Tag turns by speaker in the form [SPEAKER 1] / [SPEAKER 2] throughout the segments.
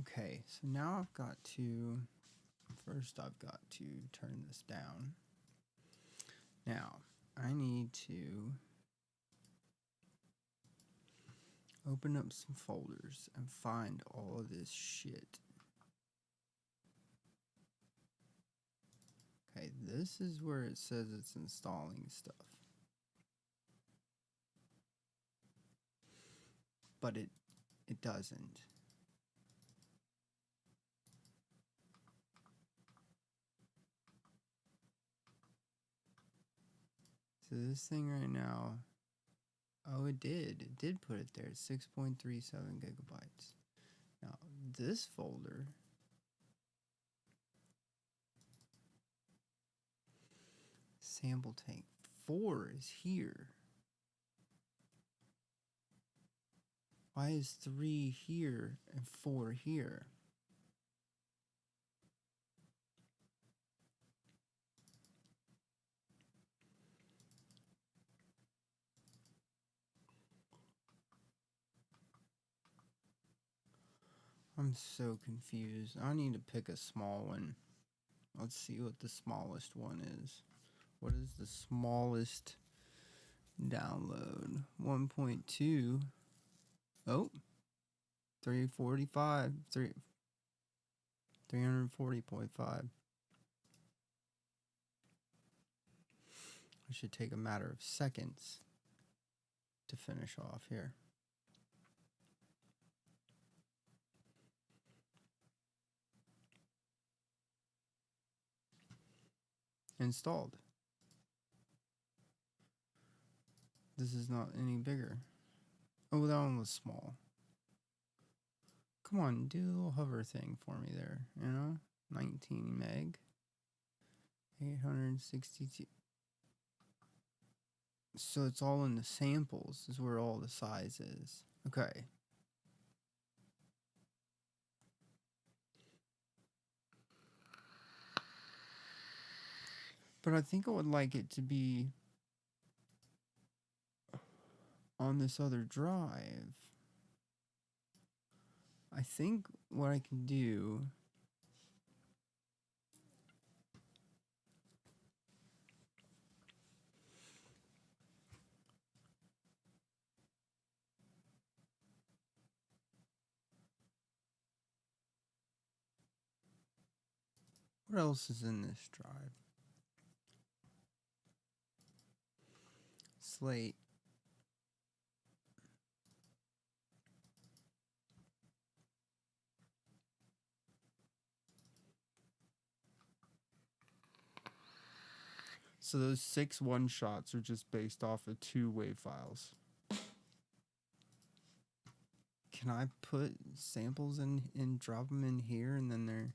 [SPEAKER 1] Okay, so now I've got to, first I've got to turn this down. Now, I need to open up some folders and find all of this shit. Okay, this is where it says it's installing stuff. But it doesn't. So this thing right now, oh, it did put it there. It's 6.37 gigabytes. Now, this folder, sample tank 4 is here. Why is 3 here and 4 here? I'm so confused. I need to pick a small one. Let's see what the smallest one is. What is the smallest download? 1.2. Oh, 345. 340.5. I should take a matter of seconds to finish off here. Installed. This is not any bigger. Oh, that one was small. Come on, do a little hover thing for me there, you know? 19 meg. 862. So it's all in the samples is where all the size is. Okay. But I think I would like it to be on this other drive. I think what I can do what else is in this drive? Slate. So those 6 one-shots are just based off of 2 WAV files. Can I put samples in and drop them in here and then they're...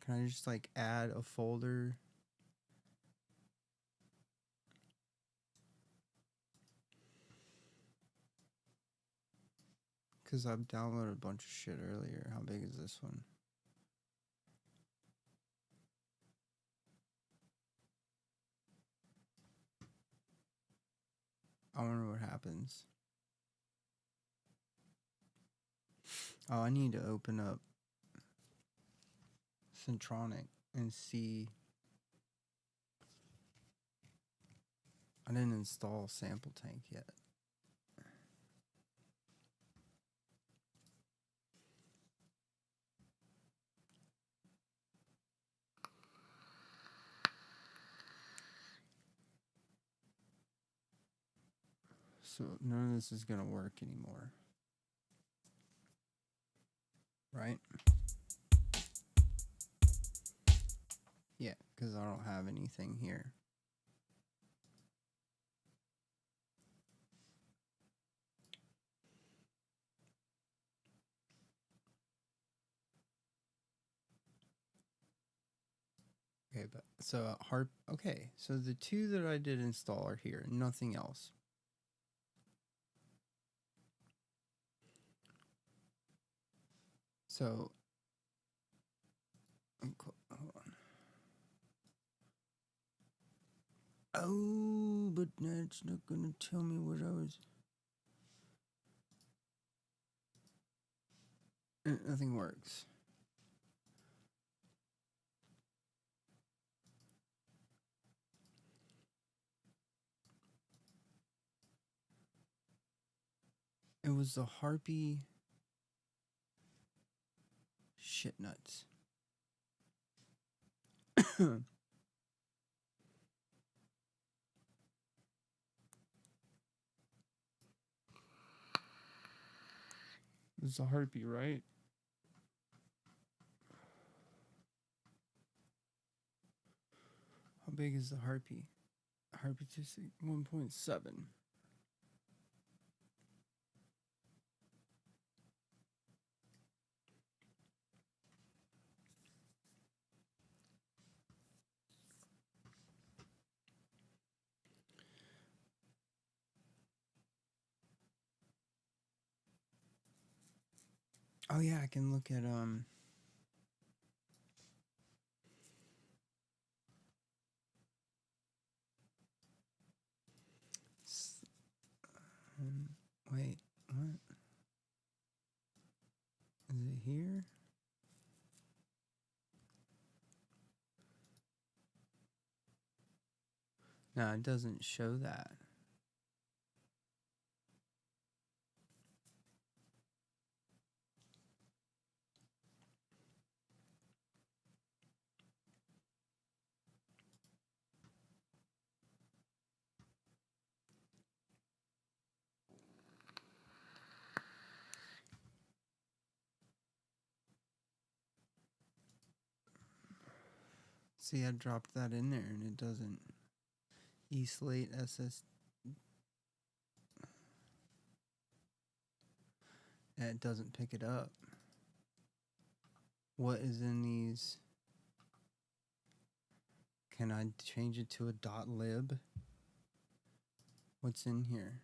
[SPEAKER 1] Can I just like add a folder? Because I've downloaded a bunch of shit earlier. How big is this one? I wonder what happens. Oh, I need to open up Centronic and see. I didn't install Sample Tank yet. So none of this is gonna work anymore. Right? Yeah, because I don't have anything here. Okay, but so okay, so the 2 that I did install are here, nothing else. So hold on. Oh, but that's not gonna tell me what I was. Nothing works. It was the harpy shit nuts. It was the harpy, right? How big is the harpy? Harpy 1.7. Oh yeah, I can look at wait, what? Is it here? No, it doesn't show that. See, I dropped that in there and it doesn't. E-Slate SS. And it doesn't pick it up. What is in these? Can I change it to a .lib? What's in here?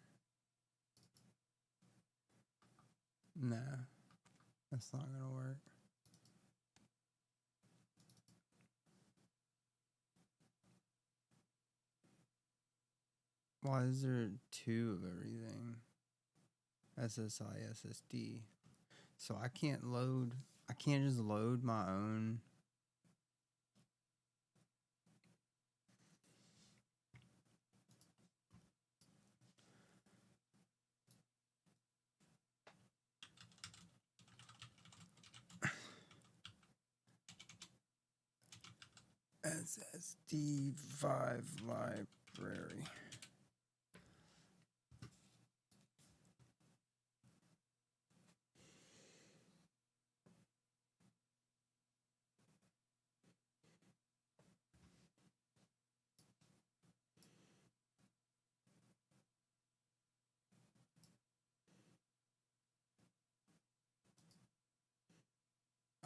[SPEAKER 1] Nah, that's not gonna work. Why is there 2 of everything? SSI, SSD. So I can't just load my own. SSD5 library.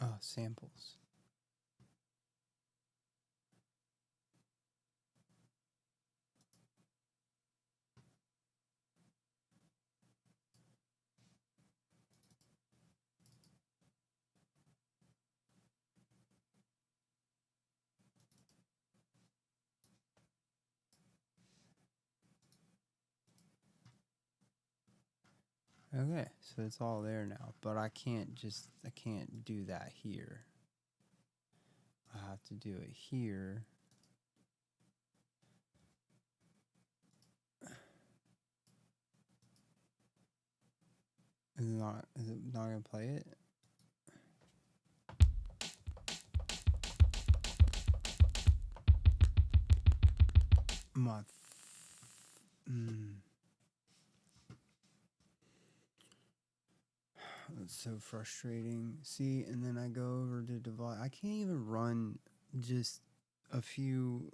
[SPEAKER 1] Oh, samples. Okay, so it's all there now, but I can't do that here. I have to do it here. Is it not gonna play it? That's so frustrating. See, and then I go over to device. I can't even run just a few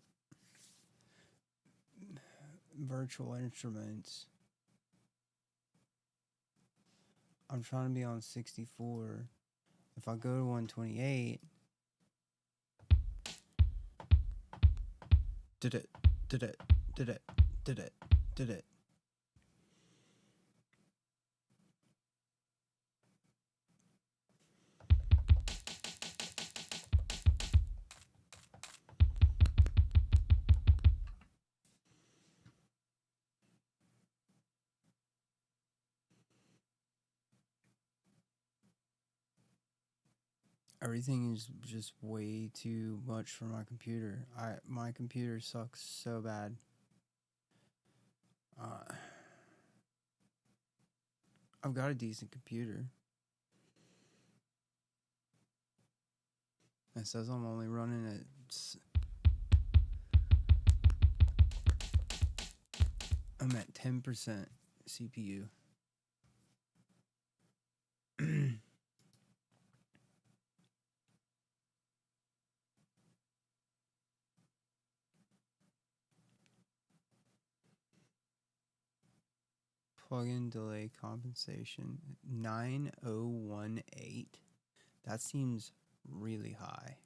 [SPEAKER 1] virtual instruments. I'm trying to be on 64. If I go to 128, did it. Everything is just way too much for my computer. My computer sucks so bad. I've got a decent computer. It says I'm only running at I'm at 10% CPU. Plug-in delay compensation 9018. That seems really high.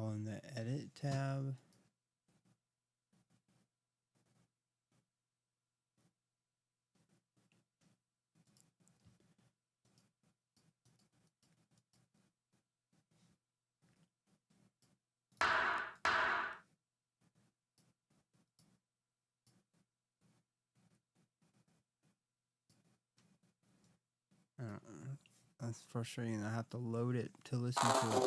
[SPEAKER 1] On the edit tab, that's frustrating. I have to load it to listen to it.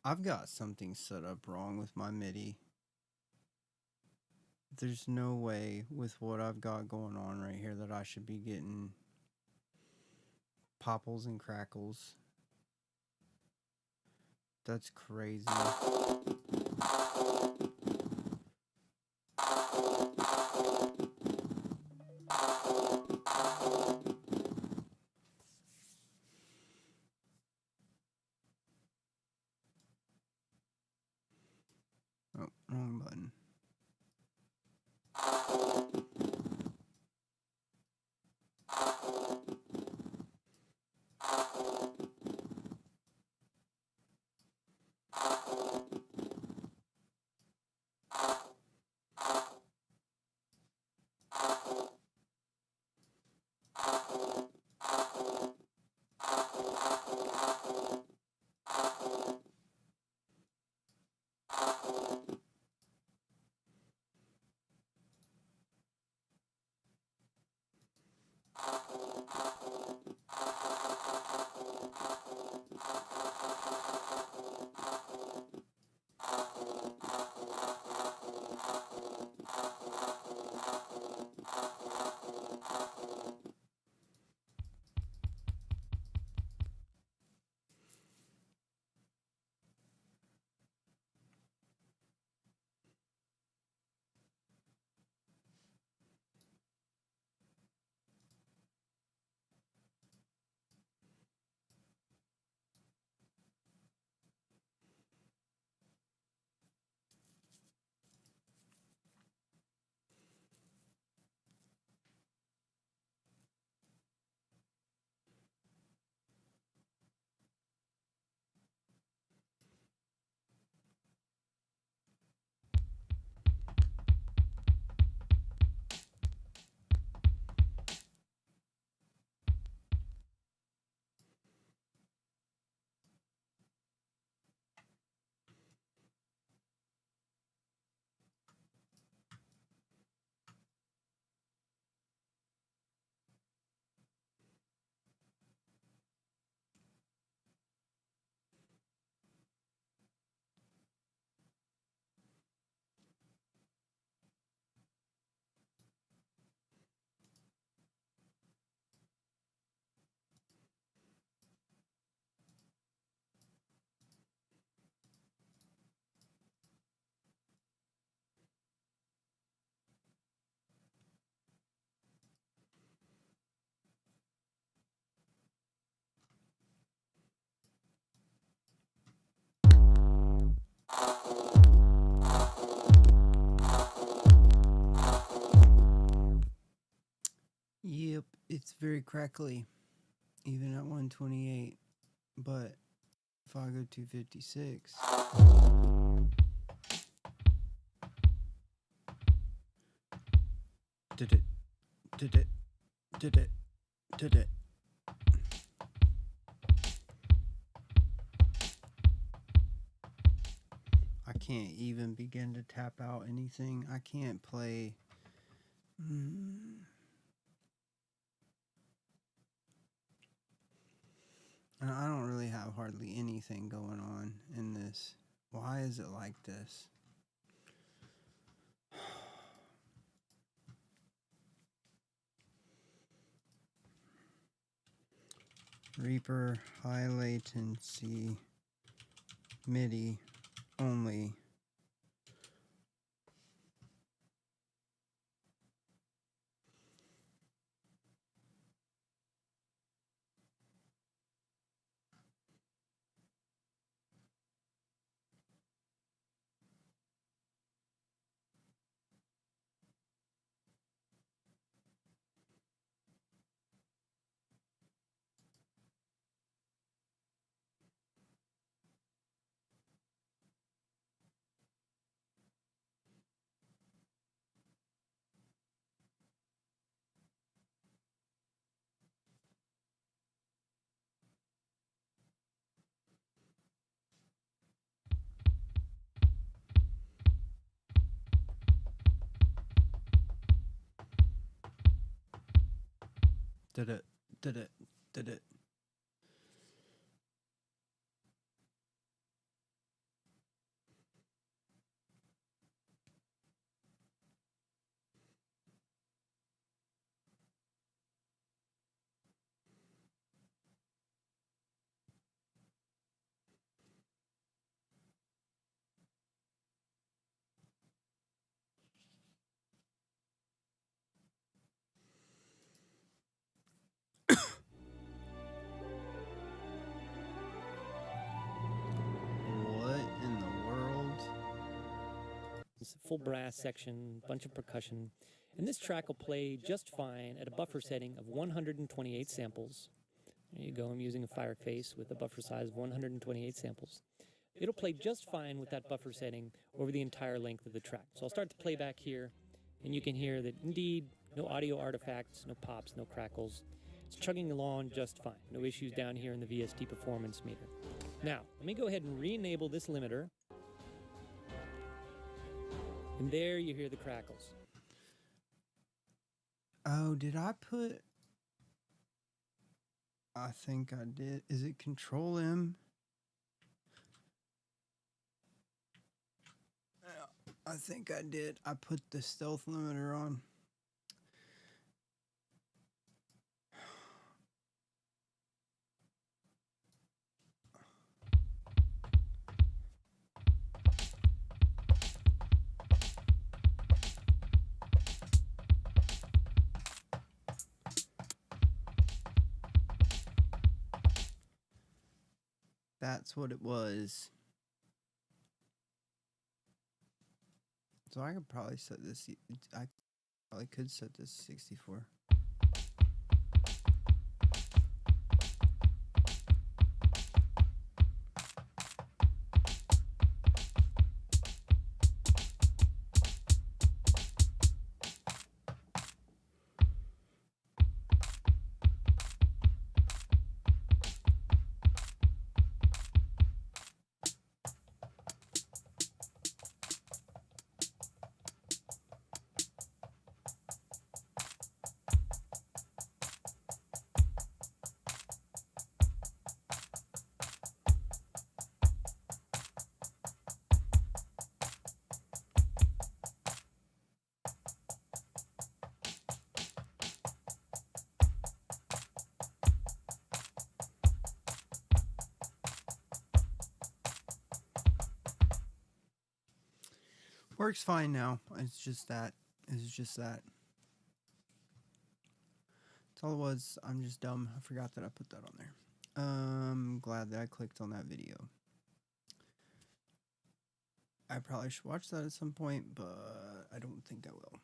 [SPEAKER 1] I've got something set up wrong with my MIDI. There's no way with what I've got going on right here that I should be getting popples and crackles. That's crazy. Oh, wrong button. very crackly, even at 128. But if I go 256, did it, did it, did it, did it. I can't even begin to tap out anything. I can't play. And I don't really have hardly anything going on in this. Why is it like this? Reaper, high latency, MIDI only. Did it, did it, did it. What in the world?
[SPEAKER 2] It's a full brass section, bunch of percussion, and this track will play just fine at a buffer setting of 128 samples. There you go, I'm using a Fireface with a buffer size of 128 samples. It'll play just fine with that buffer setting over the entire length of the track. So I'll start the playback here, and you can hear that indeed, no audio artifacts, no pops, no crackles. It's chugging along just fine. No issues down here in the VST performance meter. Now, let me go ahead and re-enable this limiter. And there you hear the crackles.
[SPEAKER 1] Oh, did I put... I think I did. Is it Control M? I think I did. I put the stealth limiter on. That's what it was. So I could probably set this. I probably could set this 64. Works fine now. It's just that. It's just that. That's all it was. I'm just dumb. I forgot that I put that on there. Glad that I clicked on that video. I probably should watch that at some point, but I don't think I will.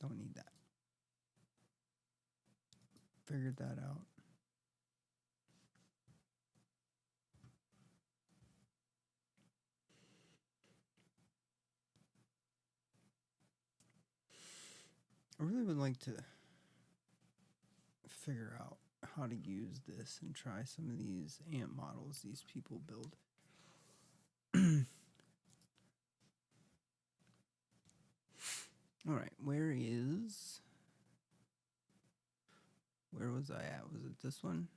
[SPEAKER 1] Don't need that. Figured that out. I really would like to figure out how to use this and try some of these ant models these people build. All right, where was I at? Was it this one?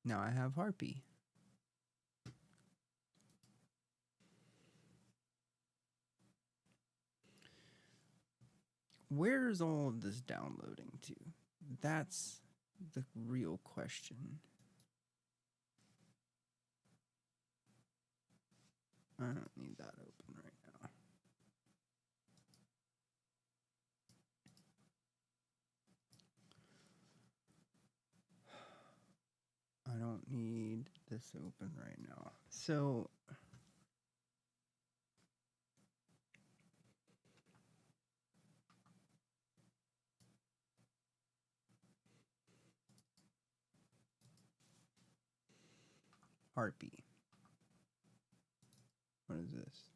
[SPEAKER 1] Now I have Harpy. Where is all of this downloading to? That's the real question. I don't need that open right now. I don't need this open right now. So Harpy. What is this?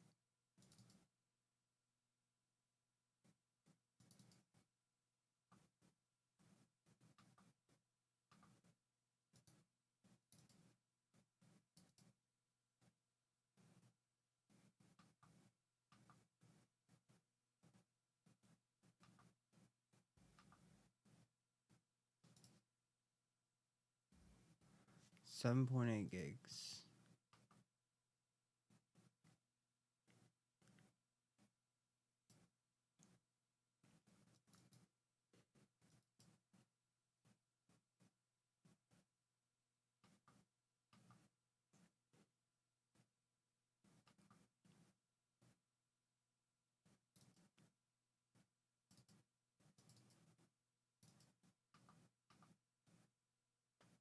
[SPEAKER 1] $7.8 gigs.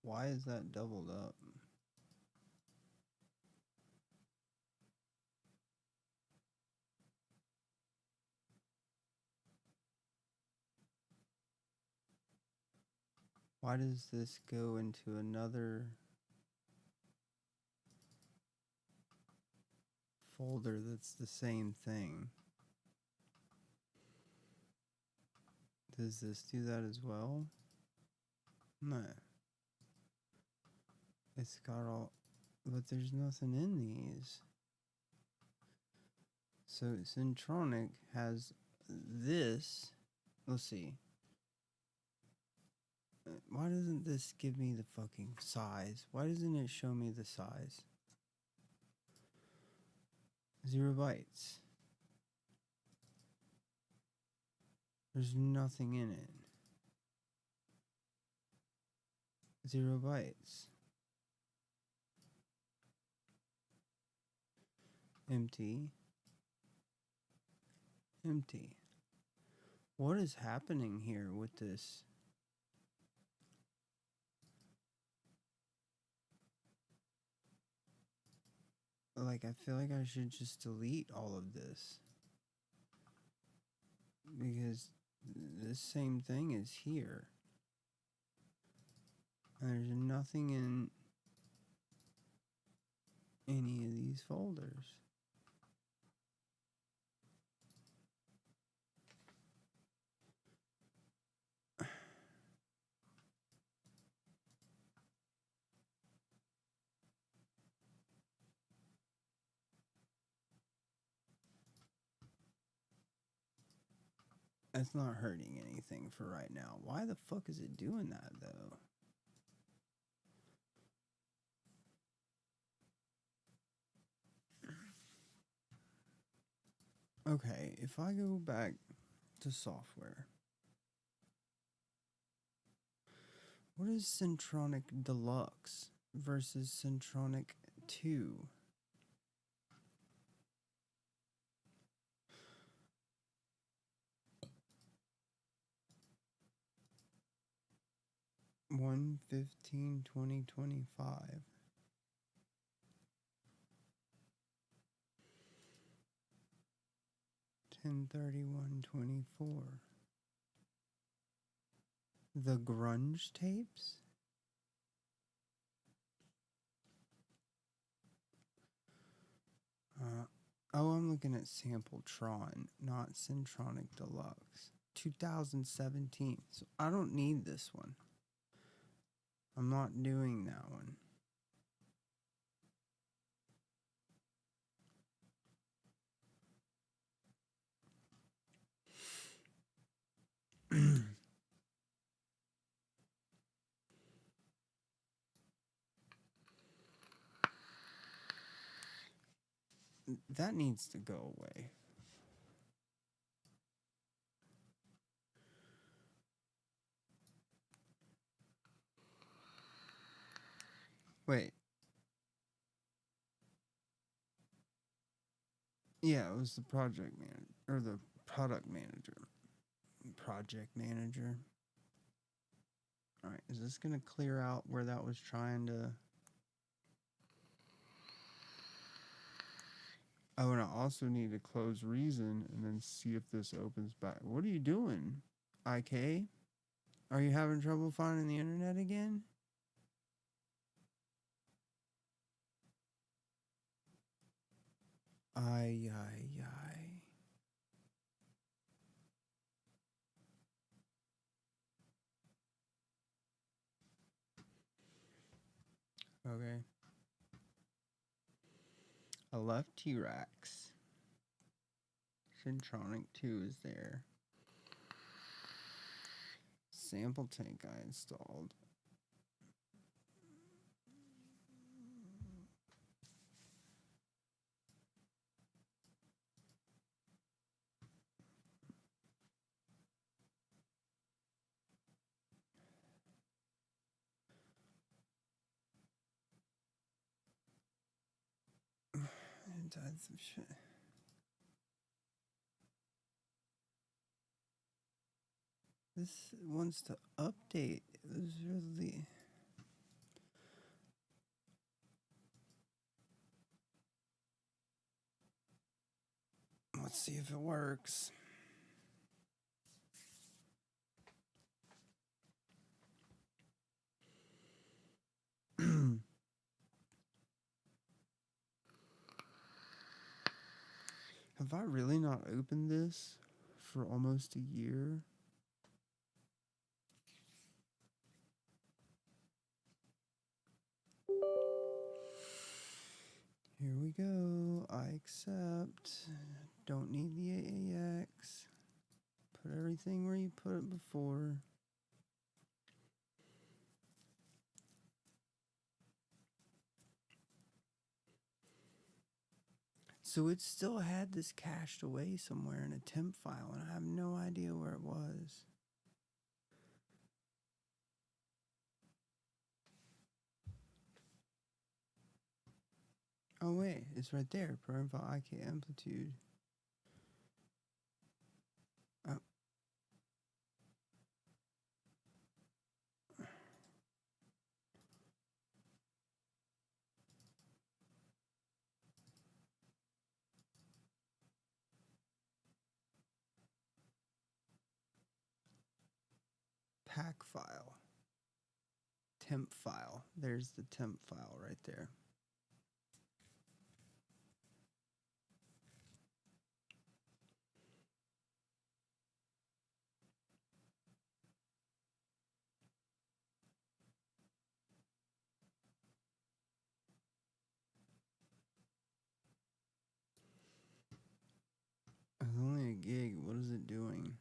[SPEAKER 1] Why is that doubled up? Why does this go into another folder that's the same thing? Does this do that as well? No. It's got all, but there's nothing in these. So Centronic has this. Let's see. Why doesn't this give me the fucking size? Why doesn't it show me the size? 0 bytes. There's nothing in it. 0 bytes. Empty. Empty. What is happening here with this? Like, I feel like I should just delete all of this. Because this same thing is here. And there's nothing in any of these folders. That's not hurting anything for right now. Why the fuck is it doing that, though? Okay, if I go back to software, what is Centronic Deluxe versus Centronic 2? One 15/20/25. 10/31/24. The grunge tapes? Oh, I'm looking at Sampletron, not Centronic Deluxe. 2017. So I don't need this one. I'm not doing that one. That needs to go away. Wait. Yeah, it was the project manager or the product manager. Project manager. All right, is this going to clear out where that was trying to? Oh, and I also need to close Reason and then see if this opens back. What are you doing, IK? Are you having trouble finding the internet again? Ay. Okay. I left T-Rex. Centronic 2 is there. Sample tank I installed. And did some shit. This wants to update. It was really. Let's see if it works. Have I really not opened this for almost a year? Here we go. I accept. Don't need the AAX. Put everything where you put it before. So it still had this cached away somewhere in a temp file, and I have no idea where it was. Oh wait, it's right there. Program file IK amplitude. Oh. Pack file. Temp file. There's the temp file right there. It's only a gig. What is it doing?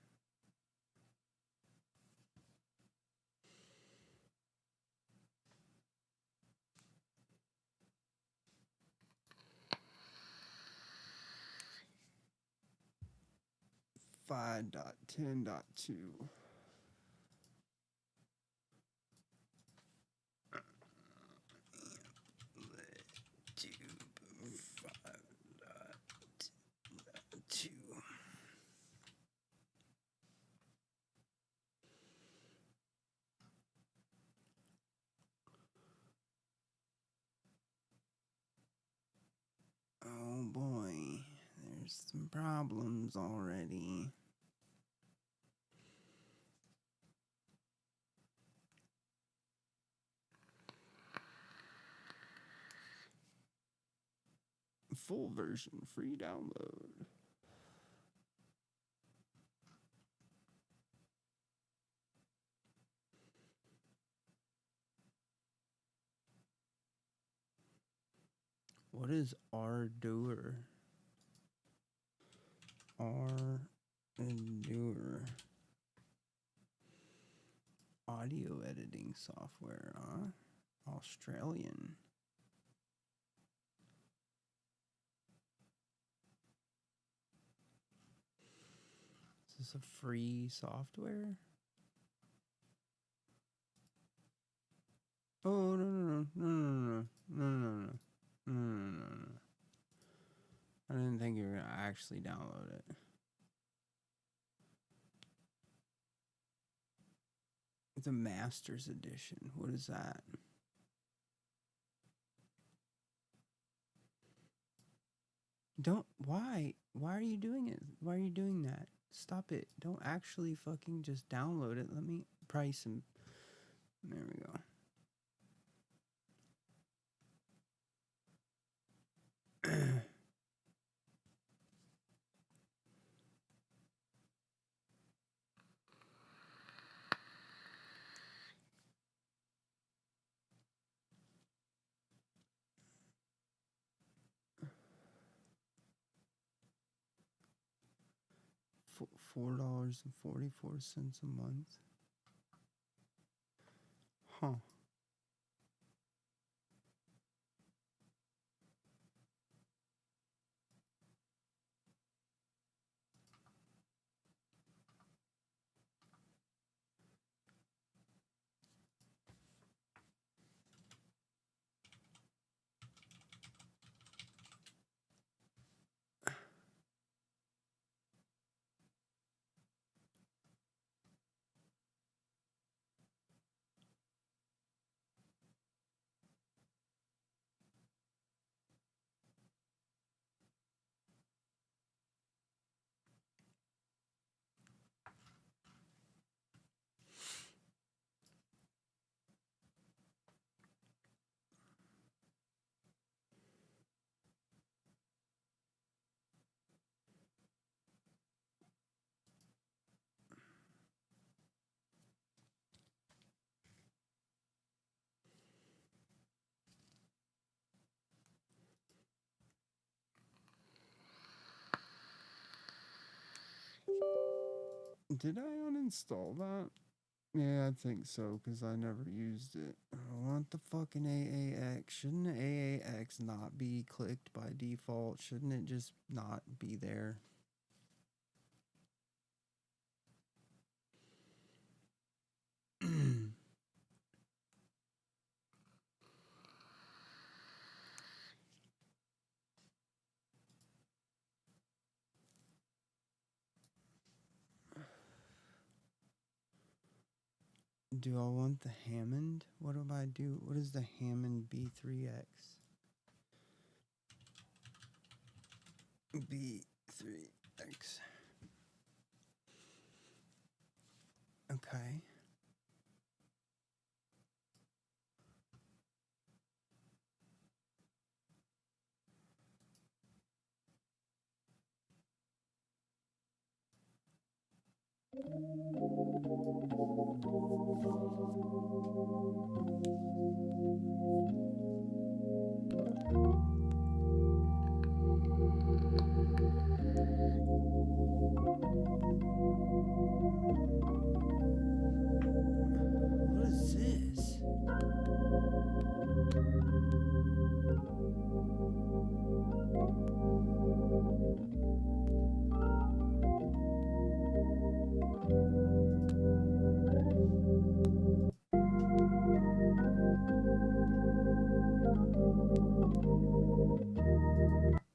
[SPEAKER 1] Five dot 10.2. Oh boy, there's There's some problems already. Full version, free download. What is Ardour? Ardour. Audio editing software, huh? Australian. Is this a free software? Oh, no. I didn't think you were going to actually download it. It's a master's edition. What is that? Why are you doing it? Why are you doing that? Stop it. Don't actually fucking just download it. Let me price and there we go. $4.44 a month. Huh. Did I uninstall that? Yeah, I think so, because I never used it. I want the fucking AAX. Shouldn't the AAX not be clicked by default? Shouldn't it just not be there? Do I want the Hammond? What do I do? What is the Hammond B3X? B3X. Okay. What is this?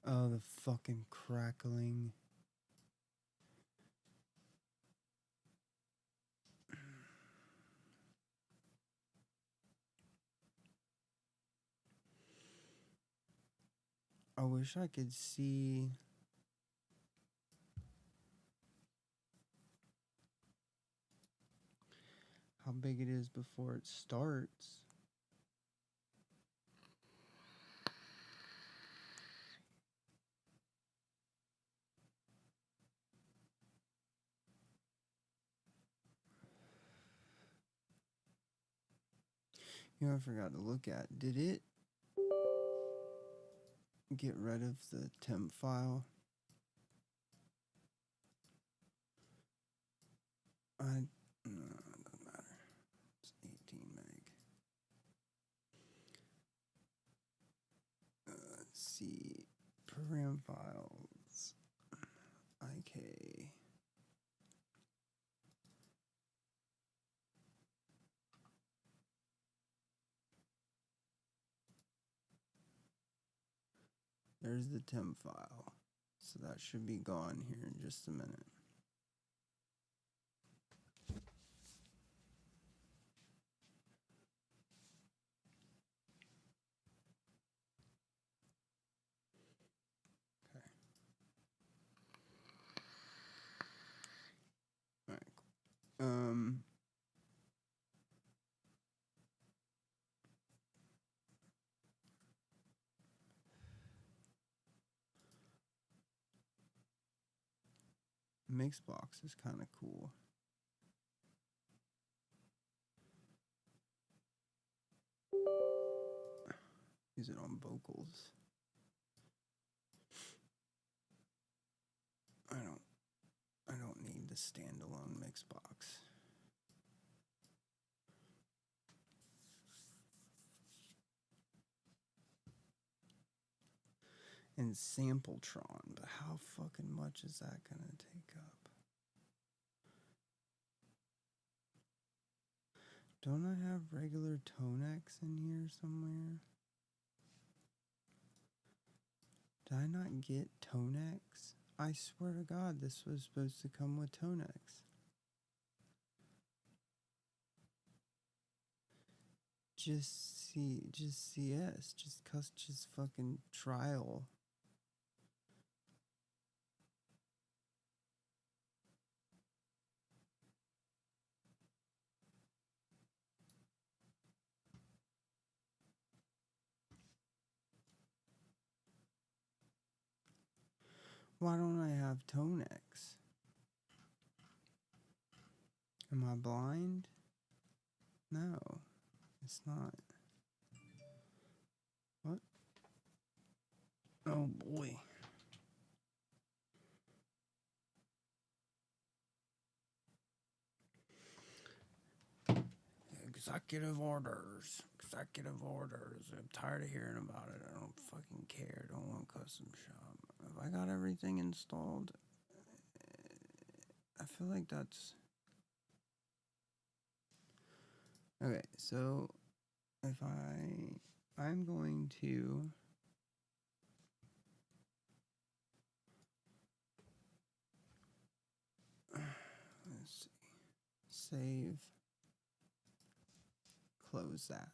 [SPEAKER 1] Oh, the fucking crackling. I wish I could see how big it is before it starts. You know, I forgot to look at. Did it get rid of the temp file? No, it doesn't matter. It's 18 meg. Let's see. Program files. IK. There's the temp file. So that should be gone here in just a minute. Okay. All right. Mixbox is kind of cool. Use it on vocals. I don't need the standalone Mixbox. And Sampletron, but how fucking much is that gonna take up? Don't I have regular Tonex in here somewhere? Did I not get Tonex? I swear to God, this was supposed to come with Tonex. Just CS, just fucking trial. Why don't I have Tonex? Am I blind? No, it's not. What? Oh boy. Executive orders. Executive orders. I'm tired of hearing about it. I don't fucking care. I don't want custom shop. If I got everything installed, I feel like that's... Okay, so if I'm going to... Let's see. Save. Close that.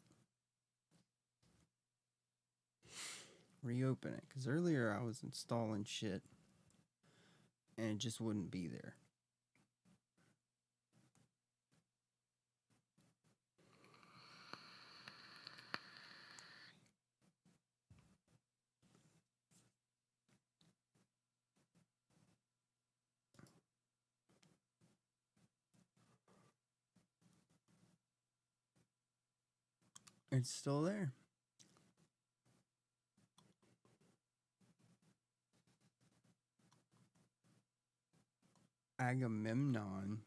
[SPEAKER 1] Reopen it, because earlier I was installing shit and it just wouldn't be there. It's still there. Agamemnon.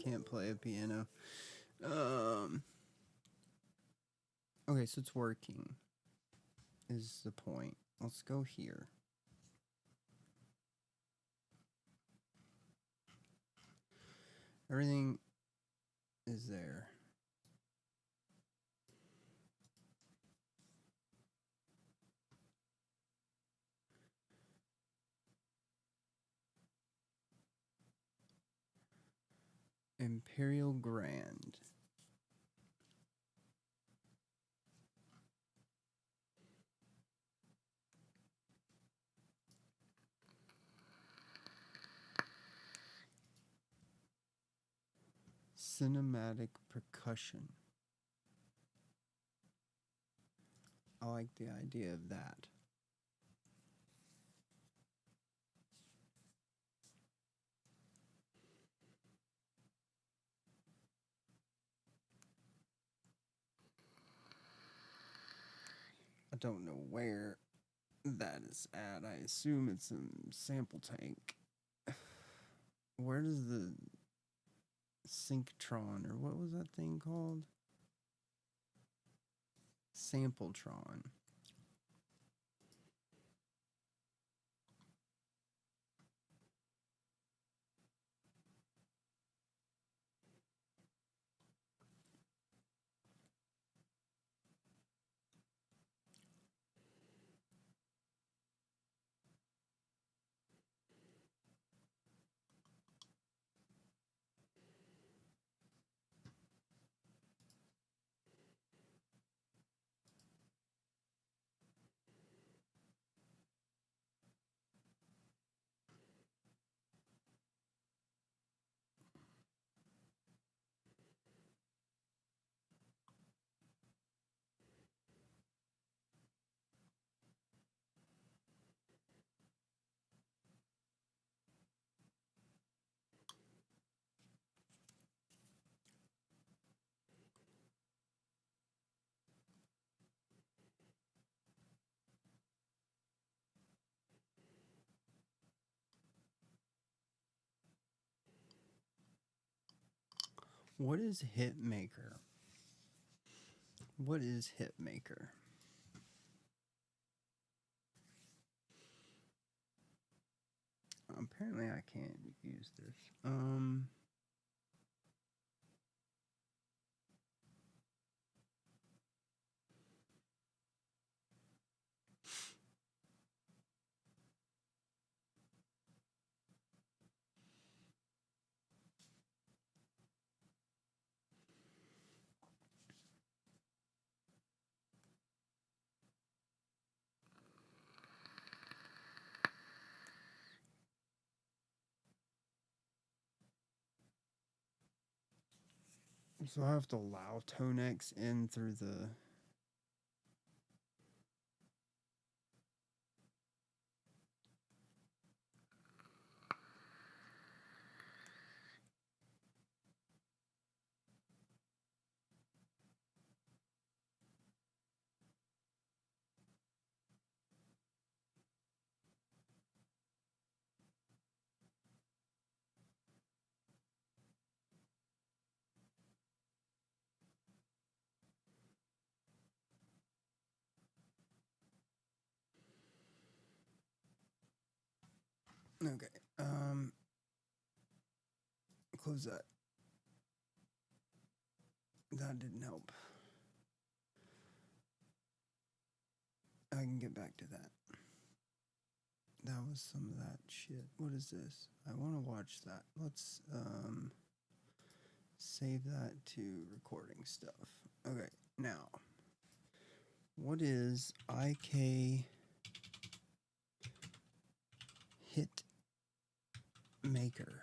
[SPEAKER 1] can't play a piano. Okay, so it's working. Is the point. Let's go here. Everything is there. Imperial Grand. Cinematic percussion. I like the idea of that. I don't know where that is at. I assume it's in sample tank. Where does the Synctron, or what was that thing called? Sampletron. What is Hitmaker? What is Hitmaker? Apparently I can't use this. So I have to allow Tonex in through the... Okay. Close that. That didn't help. I can get back to that. That was some of that shit. What is this? I want to watch that. Let's save that to recording stuff. Okay, now. What is IK Hit Maker?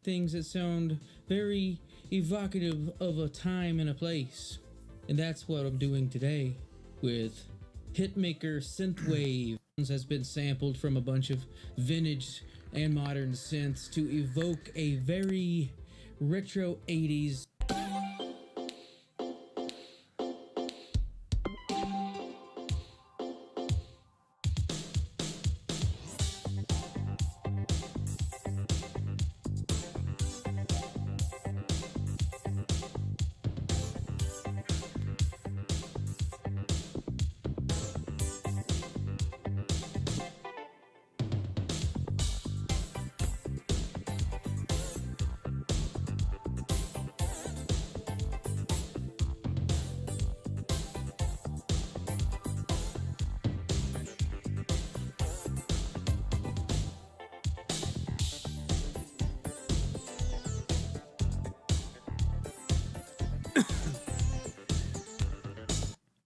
[SPEAKER 3] Things that sound very evocative of a time and a place. And that's what I'm doing today with Hitmaker Synthwave. Has been sampled from a bunch of vintage and modern synths to evoke a very retro 80s.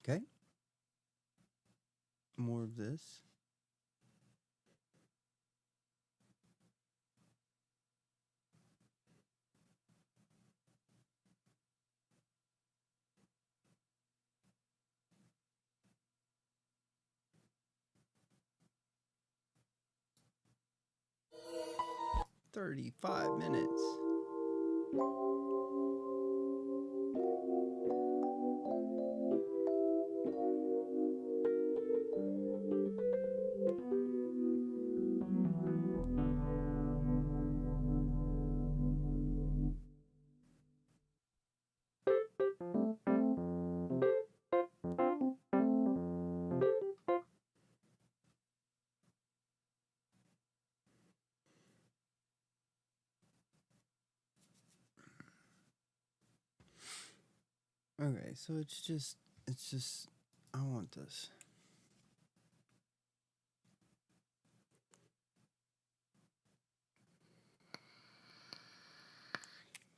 [SPEAKER 1] Okay. More of this. "35 minutes." Okay, so it's just, I want this.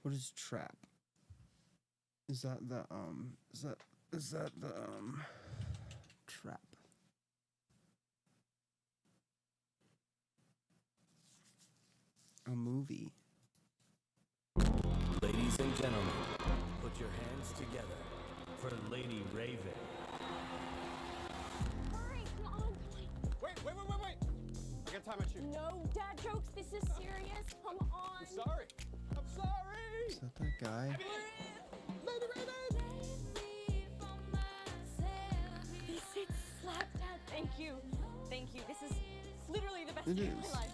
[SPEAKER 1] What is trap? Is that the, trap? A movie?
[SPEAKER 4] Ladies and gentlemen, put your hands together for Lady Raven.
[SPEAKER 5] Hurry, come on,
[SPEAKER 6] Wait. I got time at you.
[SPEAKER 5] No dad jokes, this is serious. Come on.
[SPEAKER 6] I'm sorry.
[SPEAKER 1] Is that guy?
[SPEAKER 6] Lady Raven!
[SPEAKER 5] This is slap dad. Thank you. This is literally the best
[SPEAKER 1] It
[SPEAKER 5] day of
[SPEAKER 1] is.
[SPEAKER 5] my life.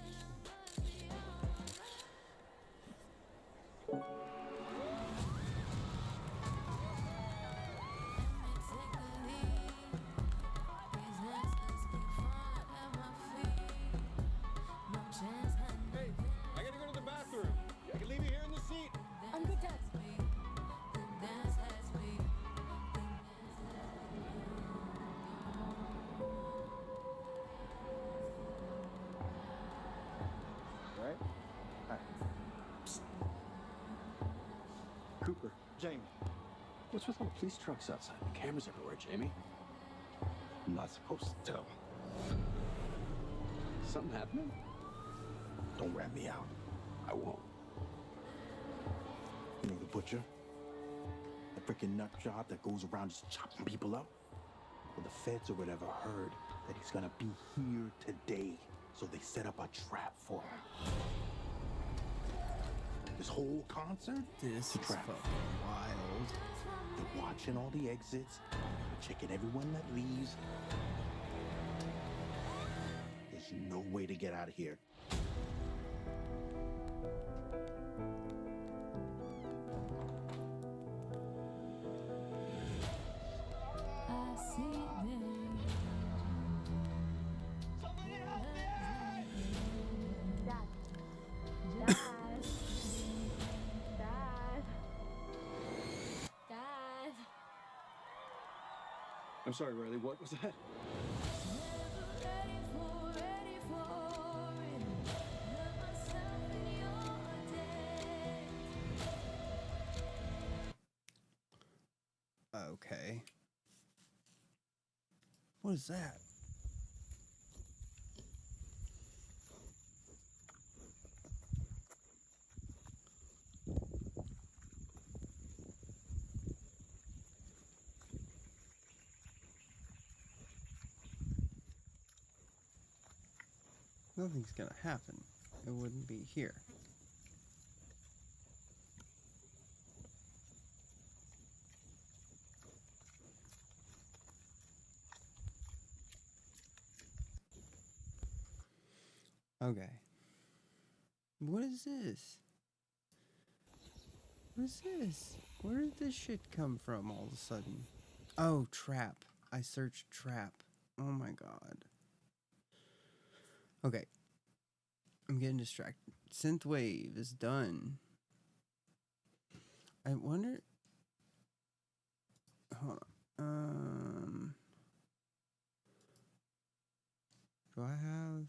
[SPEAKER 6] Hey, I gotta go to the bathroom. I can leave you here in the seat.
[SPEAKER 5] I'm good, Dad.
[SPEAKER 6] Right? Hi. Cooper. Jamie. What's with all the police trucks outside? The cameras everywhere, Jamie. I'm not supposed to tell. Something happening? Don't rat me out. I won't. You know the butcher? The freaking nut job that goes around just chopping people up? Well, the feds or whatever heard that he's gonna be here today. So they set up a trap for him. This whole concert?
[SPEAKER 1] This
[SPEAKER 6] a
[SPEAKER 1] is
[SPEAKER 6] trap.
[SPEAKER 1] fucking wild.
[SPEAKER 6] They're watching all the exits, checking everyone that leaves. There's no way to get out of here.
[SPEAKER 7] I'm sorry, Riley, what was that?
[SPEAKER 1] Okay. What is that? Nothing's gonna happen. It wouldn't be here. Okay. What is this? What is this? Where did this shit come from all of a sudden? Oh, trap. I searched trap. Oh my god. Okay. I'm getting distracted. Synthwave is done. I wonder... Hold on. Do I have...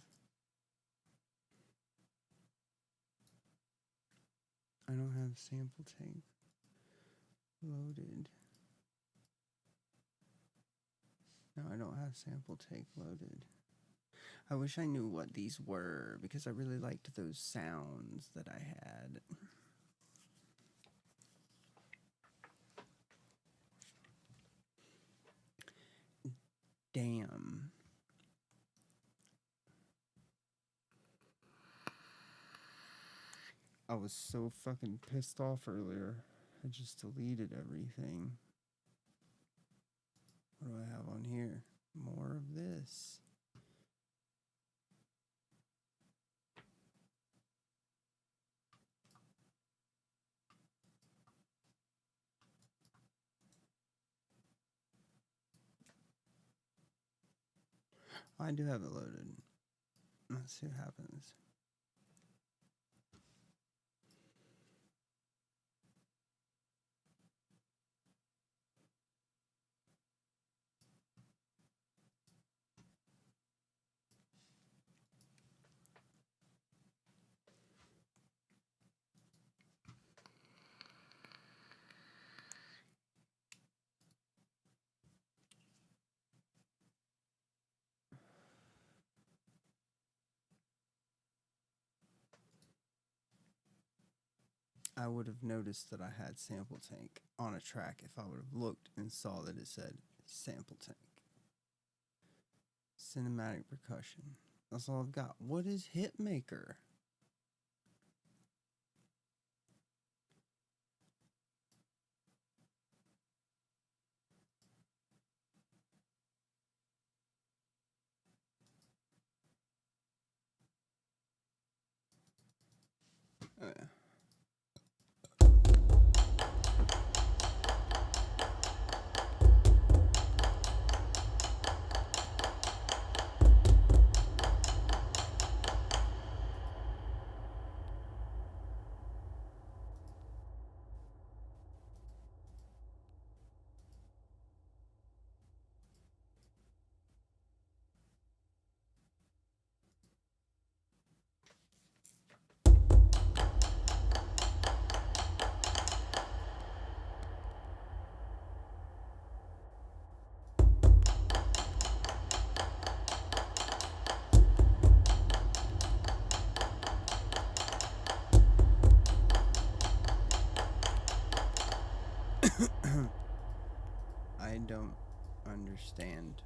[SPEAKER 1] I don't have sample tank loaded. No, I don't have sample tank loaded. I wish I knew what these were because I really liked those sounds that I had. Damn. I was so fucking pissed off earlier. I just deleted everything. What do I have on here? More of this. I do have it loaded. Let's see what happens. I would have noticed that I had sample tank on a track if I would have looked and saw that it said sample tank. Cinematic percussion. That's all I've got. What is Hitmaker? Oh, yeah. I don't understand.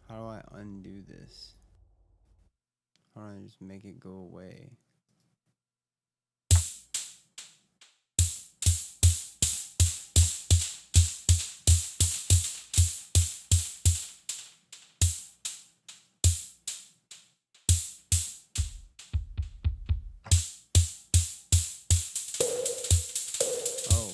[SPEAKER 1] How do I undo this? How do I just make it go away? Oh.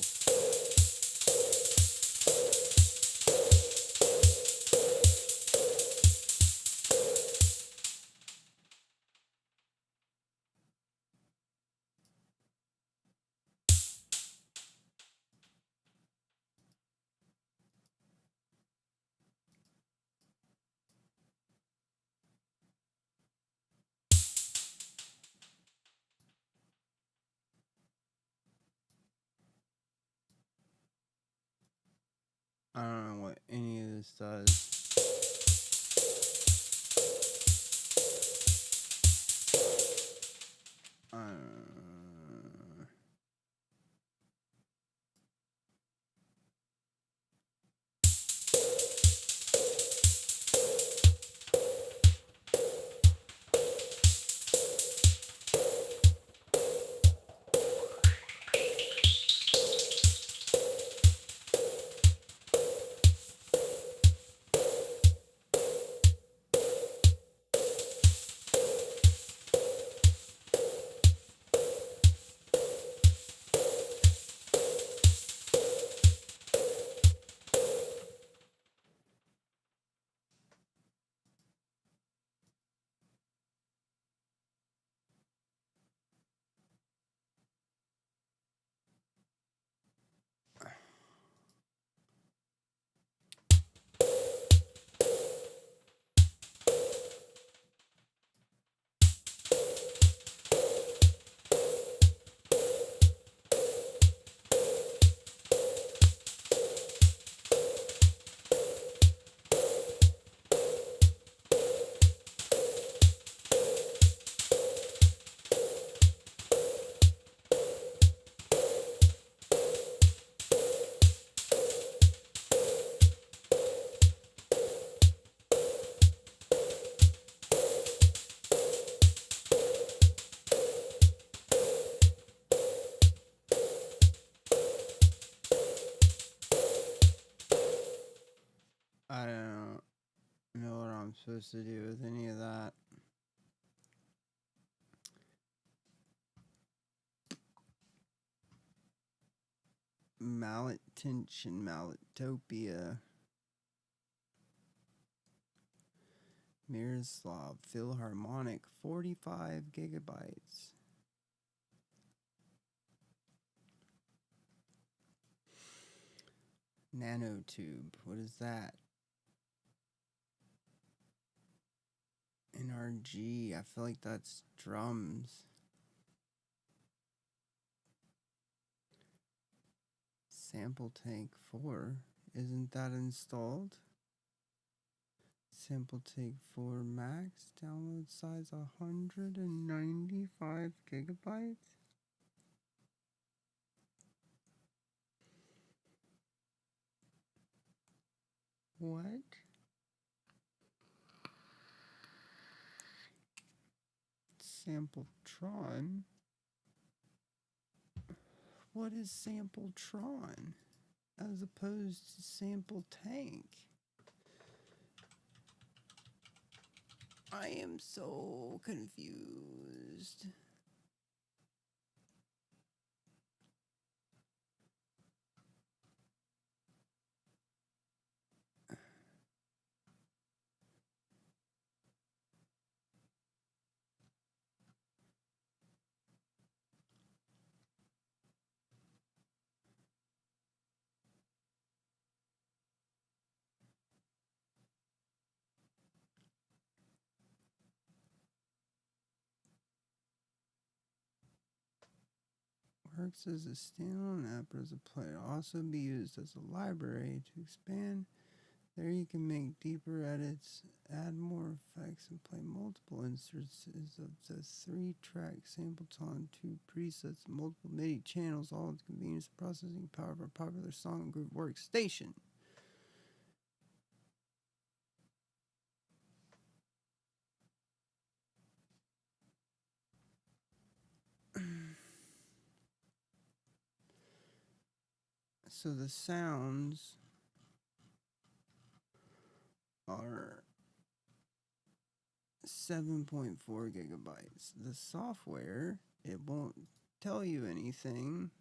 [SPEAKER 1] this does. I don't know what I'm supposed to do with any of that. Mallet tension, Malletopia. Miroslav Philharmonic, 45 gigabytes. Nanotube, what is that? NRG, I feel like that's drums. Sample Tank 4, isn't that installed? Sample Tank 4 Max, download size 195 gigabytes. What? Sampletron? What is Sampletron as opposed to Sample Tank? I am so confused. Works as a standalone app or as a player. Also be used as a library to expand. There you can make deeper edits, add more effects, and play multiple instances of the 3-track Sampleton, 2 presets, multiple MIDI channels, all with the convenience and processing power of our popular song group workstation. So the sounds are 7.4 gigabytes. The software, it won't tell you anything.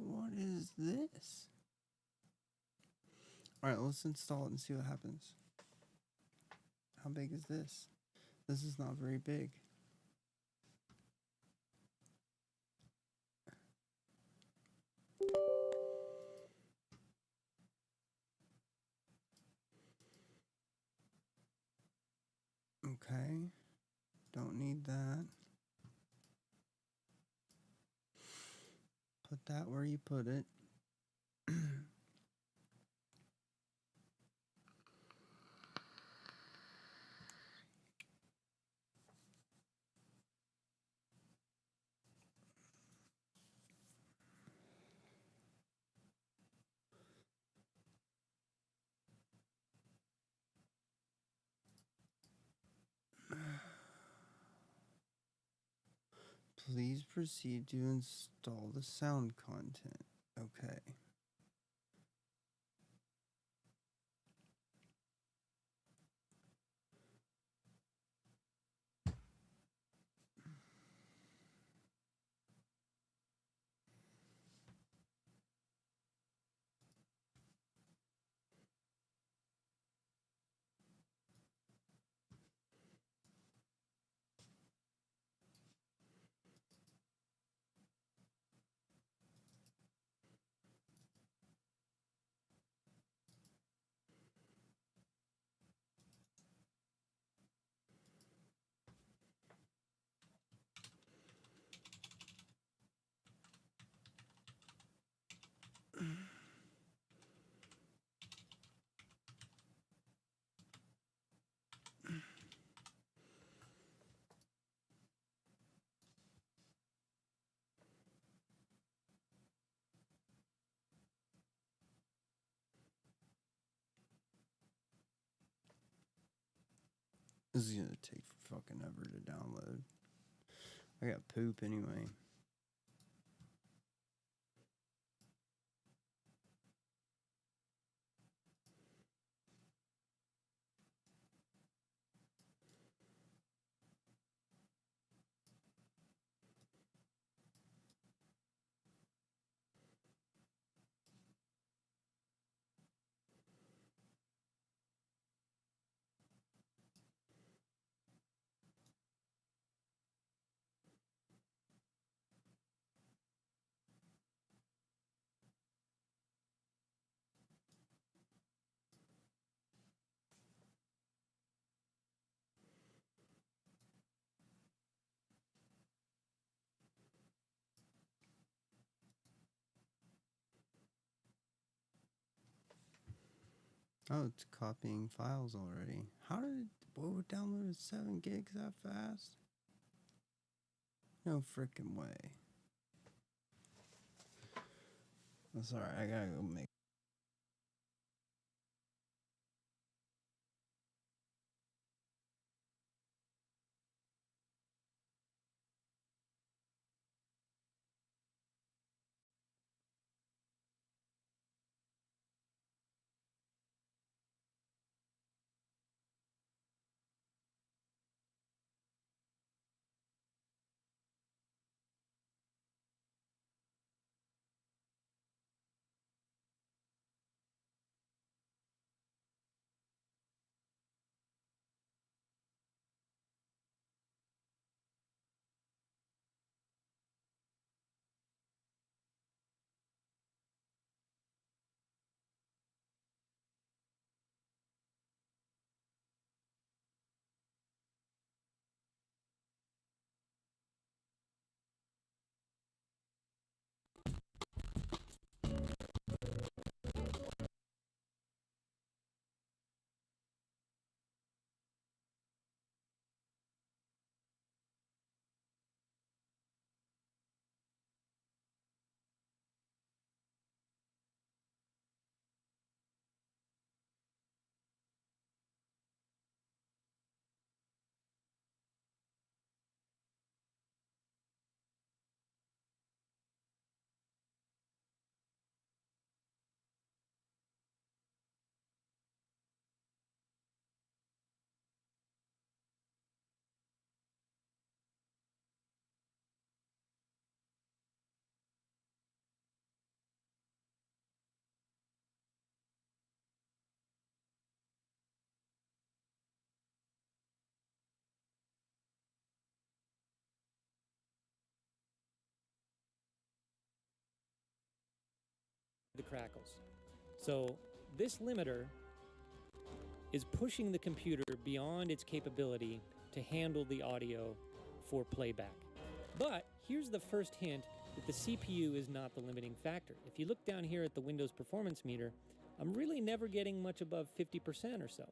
[SPEAKER 1] What is this? Alright, let's install it and see what happens. How big is this? This is not very big. Okay. Don't need that. Put that where you put it. Please proceed to install the sound content. Okay. This is gonna take fucking ever to download. I got poop anyway. Oh, it's copying files already. How did what would download 7 gigs that fast? No freaking way. That's alright, I gotta go make
[SPEAKER 2] crackles. So this limiter is pushing the computer beyond its capability to handle the audio for playback. But here's the first hint that the CPU is not the limiting factor. If you look down here at the Windows performance meter, I'm really never getting much above 50% or so.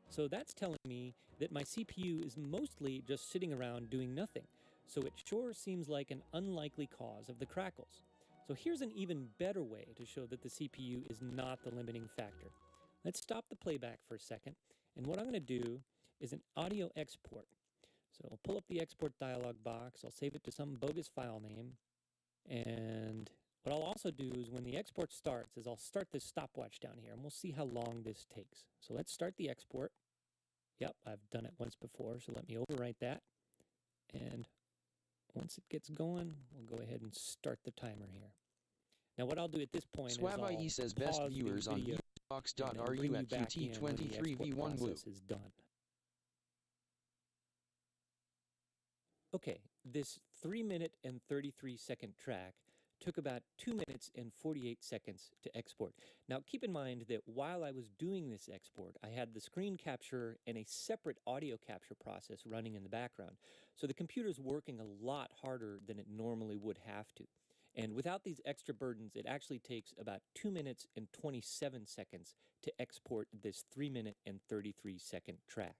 [SPEAKER 2] So that's telling me that my CPU is mostly just sitting around doing nothing. So it sure seems like an unlikely cause of the crackles. So here's an even better way to show that the CPU is not the limiting factor. Let's stop the playback for a second. And what I'm going to do is an audio export. So I'll pull up the export dialog box. I'll save it to some bogus file name. And what I'll also do is when the export starts is I'll start this stopwatch down here and we'll see how long this takes. So let's start the export. Yep, I've done it once before, so let me overwrite that. And once it gets going, we'll go ahead and start the timer here. Now what I'll do at this point is
[SPEAKER 7] Swab.ie says best viewers on Box.ru at QT23V1 Blue.
[SPEAKER 2] Is done. Okay, this 3-minute and 33-second track took about 2 minutes and 48 seconds to export. Now keep in mind that while I was doing this export, I had the screen capture and a separate audio capture process running in the background. So the computer's working a lot harder than it normally would have to. And without these extra burdens, it actually takes about 2 minutes and 27 seconds to export this 3-minute and 33-second track.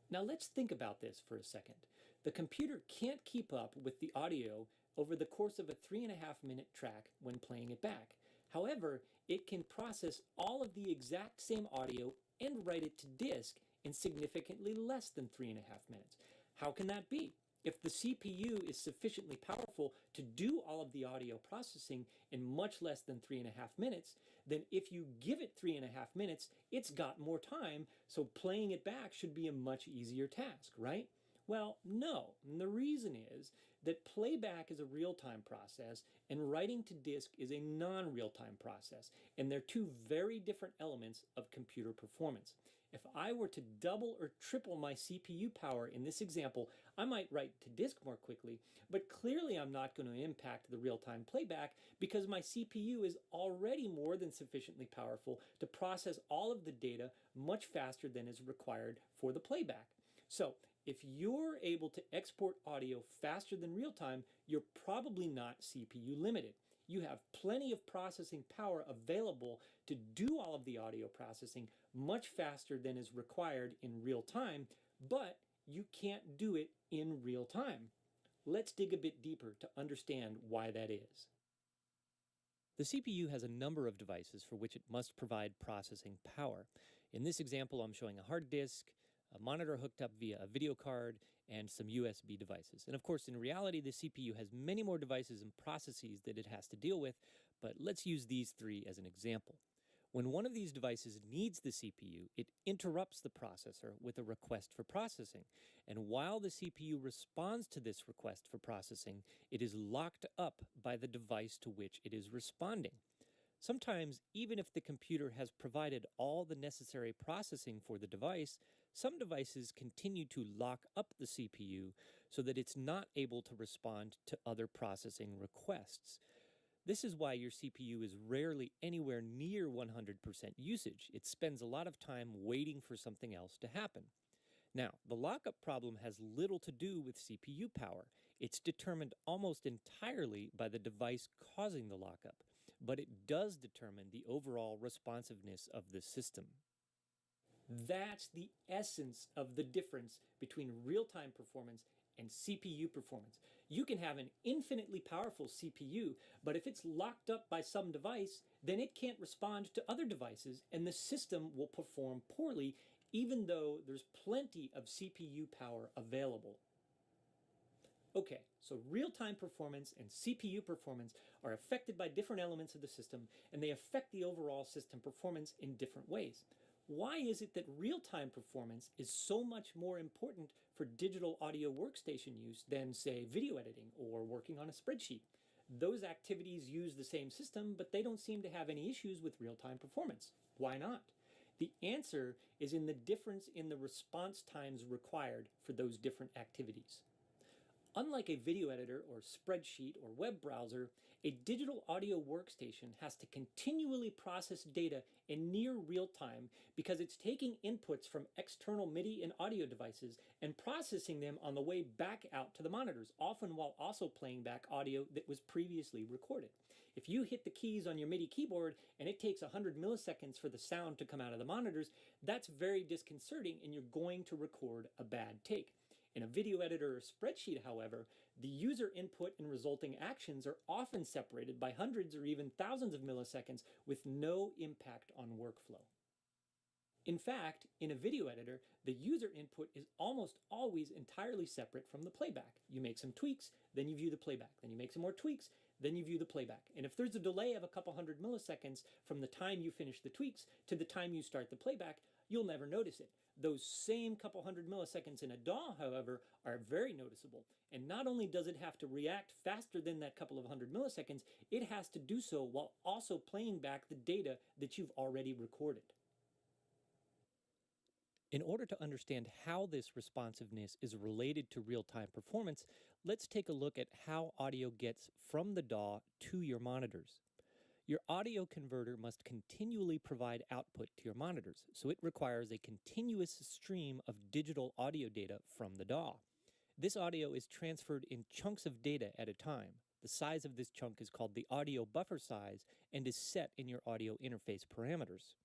[SPEAKER 2] Now let's think about this for a second. The computer can't keep up with the audio over the course of a 3.5-minute track when playing it back. However, it can process all of the exact same audio and write it to disk in significantly less than 3.5 minutes. How can that be? If the CPU is sufficiently powerful to do all of the audio processing in much less than 3.5 minutes, then if you give it 3.5 minutes, it's got more time, so playing it back should be a much easier task, right? Well, no. And the reason is that playback is a real-time process and writing to disk is a non-real-time process, and they're two very different elements of computer performance. If I were to double or triple my CPU power in this example, I might write to disk more quickly, but clearly I'm not going to impact the real-time playback because my CPU is already more than sufficiently powerful to process all of the data much faster than is required for the playback. So if you're able to export audio faster than real-time, you're probably not CPU limited. You have plenty of processing power available to do all of the audio processing much faster than is required in real time, but you can't do it in real time. Let's dig a bit deeper to understand why that is. The CPU has a number of devices for which it must provide processing power. In this example, I'm showing a hard disk, a monitor hooked up via a video card, and some USB devices. And of course, in reality, the CPU has many more devices and processes that it has to deal with, but let's use these three as an example. When one of these devices needs the CPU, it interrupts the processor with a request for processing. And while the CPU responds to this request for processing, it is locked up by the device to which it is responding. Sometimes, even if the computer has provided all the necessary processing for the device, some devices continue to lock up the CPU so that it's not able to respond to other processing requests. This is why your CPU is rarely anywhere near 100% usage. It spends a lot of time waiting for something else to happen. Now, the lockup problem has little to do with CPU power. It's determined almost entirely by the device causing the lockup, but it does determine the overall responsiveness of the system. That's the essence of the difference between real-time performance and CPU performance. You can have an infinitely powerful CPU, but if it's locked up by some device, then it can't respond to other devices, and the system will perform poorly, even though there's plenty of CPU power available. Okay, so real-time performance and CPU performance are affected by different elements of the system, and they affect the overall system performance in different ways. Why is it that real-time performance is so much more important for digital audio workstation use than, say, video editing or working on a spreadsheet? Those activities use the same system, but they don't seem to have any issues with real-time performance. Why not? The answer is in the difference in the response times required for those different activities. Unlike a video editor or spreadsheet or web browser, a digital audio workstation has to continually process data in near real time because it's taking inputs from external MIDI and audio devices and processing them on the way back out to the monitors, often while also playing back audio that was previously recorded. If you hit the keys on your MIDI keyboard and it takes 100 milliseconds for the sound to come out of the monitors, that's very disconcerting and you're going to record a bad take. In a video editor or spreadsheet, however, the user input and resulting actions are often separated by hundreds or even thousands of milliseconds with no impact on workflow. In fact, in a video editor, the user input is almost always entirely separate from the playback. You make some tweaks, then you view the playback. Then you make some more tweaks, then you view the playback. And if there's a delay of a couple hundred milliseconds from the time you finish the tweaks to the time you start the playback, you'll never notice it. Those same couple hundred milliseconds in a DAW, however, are very noticeable. And not only does it have to react faster than that couple of hundred milliseconds, it has to do so while also playing back the data that you've already recorded. In order to understand how this responsiveness is related to real-time performance, let's take a look at how audio gets from the DAW to your monitors. Your audio converter must continually provide output to your monitors, so it requires a continuous stream of digital audio data from the DAW. This audio is transferred in chunks of data at a time. The size of this chunk is called the audio buffer size and is set in your audio interface parameters.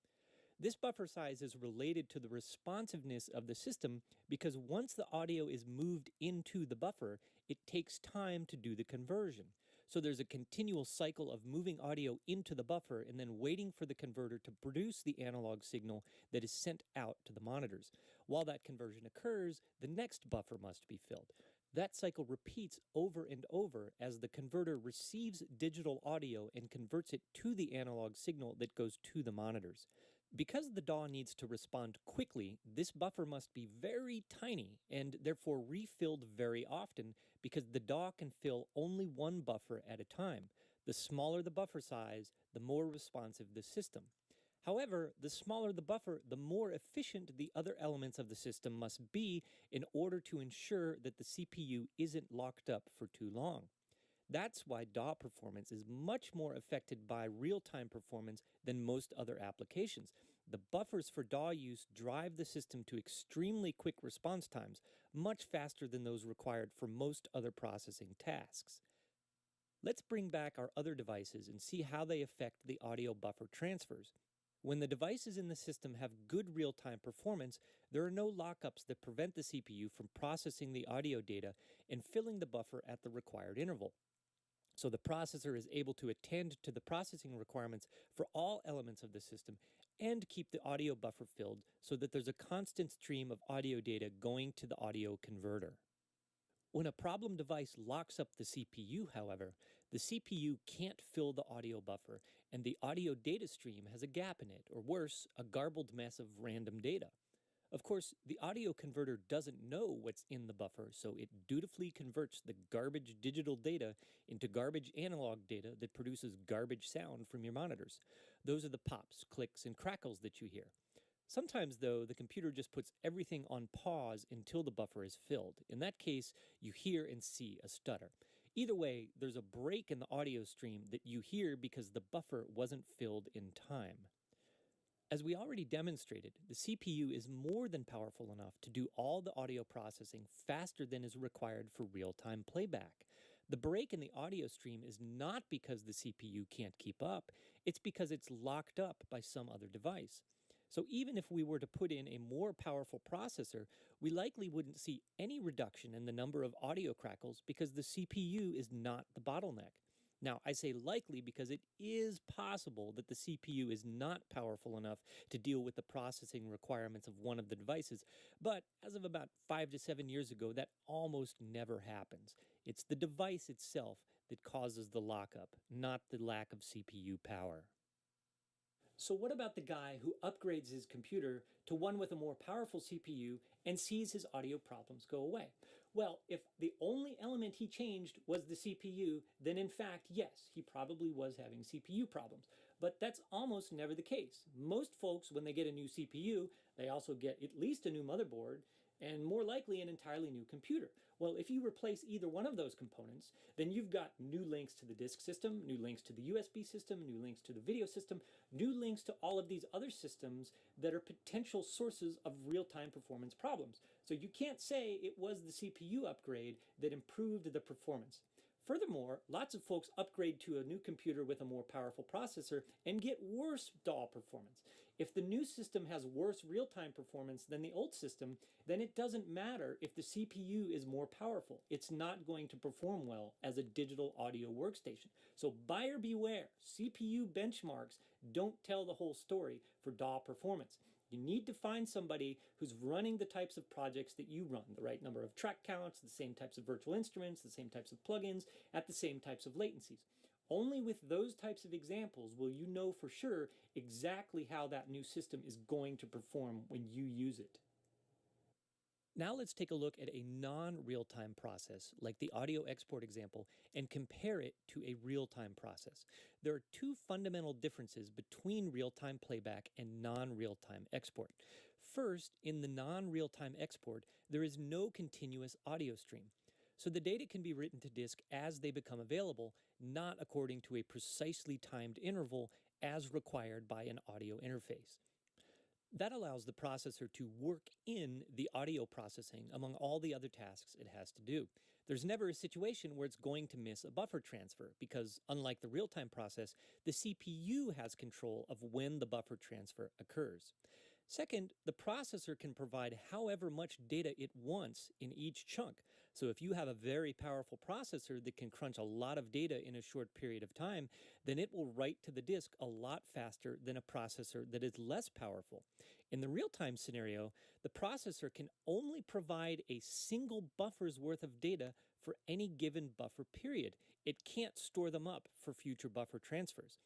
[SPEAKER 2] This buffer size is related to the responsiveness of the system because once the audio is moved into the buffer, it takes time to do the conversion. So there's a continual cycle of moving audio into the buffer and then waiting for the converter to produce the analog signal that is sent out to the monitors. While that conversion occurs, the next buffer must be filled. That cycle repeats over and over as the converter receives digital audio and converts it to the analog signal that goes to the monitors. Because the DAW needs to respond quickly, this buffer must be very tiny and therefore refilled very often because the DAW can fill only one buffer at a time. The smaller the buffer size, the more responsive the system. However, the smaller the buffer, the more efficient the other elements of the system must be in order to ensure that the CPU isn't locked up for too long. That's why DAW performance is much more affected by real-time performance than most other applications. The buffers for DAW use drive the system to extremely quick response times, much faster than those required for most other processing tasks. Let's bring back our other devices and see how they affect the audio buffer transfers. When the devices in the system have good real-time performance, there are no lockups that prevent the CPU from processing the audio data and filling the buffer at the required interval. So the processor is able to attend to the processing requirements for all elements of the system and keep the audio buffer filled so that there's a constant stream of audio data going to the audio converter. When a problem device locks up the CPU, however, the CPU can't fill the audio buffer, and the audio data stream has a gap in it, or worse, a garbled mess of random data. Of course, the audio converter doesn't know what's in the buffer, so it dutifully converts the garbage digital data into garbage analog data that produces garbage sound from your monitors. Those are the pops, clicks, and crackles that you hear. Sometimes, though, the computer just puts everything on pause until the buffer is filled. In that case, you hear and see a stutter. Either way, there's a break in the audio stream that you hear because the buffer wasn't filled in time. As we already demonstrated, the CPU is more than powerful enough to do all the audio processing faster than is required for real-time playback. The break in the audio stream is not because the CPU can't keep up, it's because it's locked up by some other device. So even if we were to put in a more powerful processor, we likely wouldn't see any reduction in the number of audio crackles because the CPU is not the bottleneck. Now, I say likely because it is possible that the CPU is not powerful enough to deal with the processing requirements of one of the devices, but as of about 5 to 7 years ago, that almost never happens. It's the device itself that causes the lockup, not the lack of CPU power. So what about the guy who upgrades his computer to one with a more powerful CPU and sees his audio problems go away? Well, if the only element he changed was the CPU, then in fact, yes, he probably was having CPU problems. But that's almost never the case. Most folks, when they get a new CPU, They also get at least a new motherboard and more likely an entirely new computer. Well, if you replace either one of those components, then you've got new links to the disk system, new links to the USB system, new links to the video system, new links to all of these other systems that are potential sources of real-time performance problems. So you can't say it was the CPU upgrade that improved the performance. Furthermore, lots of folks upgrade to a new computer with a more powerful processor and get worse DAW performance. If the new system has worse real-time performance than the old system, then it doesn't matter if the CPU is more powerful. It's not going to perform well as a digital audio workstation. So buyer beware. CPU benchmarks don't tell the whole story for DAW performance. You need to find somebody who's running the types of projects that you run, the right number of track counts, the same types of virtual instruments, the same types of plugins, at the same types of latencies. Only with those types of examples will you know for sure exactly how that new system is going to perform when you use it. Now let's take a look at a non-real-time process, like the audio export example, and compare it to a real-time process. There are two fundamental differences between real-time playback and non-real-time export. First, in the non-real-time export, there is no continuous audio stream. So the data can be written to disk as they become available, not according to a precisely timed interval as required by an audio interface. That allows the processor to work in the audio processing among all the other tasks it has to do. There's never a situation where it's going to miss a buffer transfer because, unlike the real-time process, the CPU has control of when the buffer transfer occurs. Second, the processor can provide however much data it wants in each chunk. So if you have a very powerful processor that can crunch a lot of data in a short period of time, then it will write to the disk a lot faster than a processor that is less powerful. In the real-time scenario, the processor can only provide a single buffer's worth of data for any given buffer period. It can't store them up for future buffer transfers.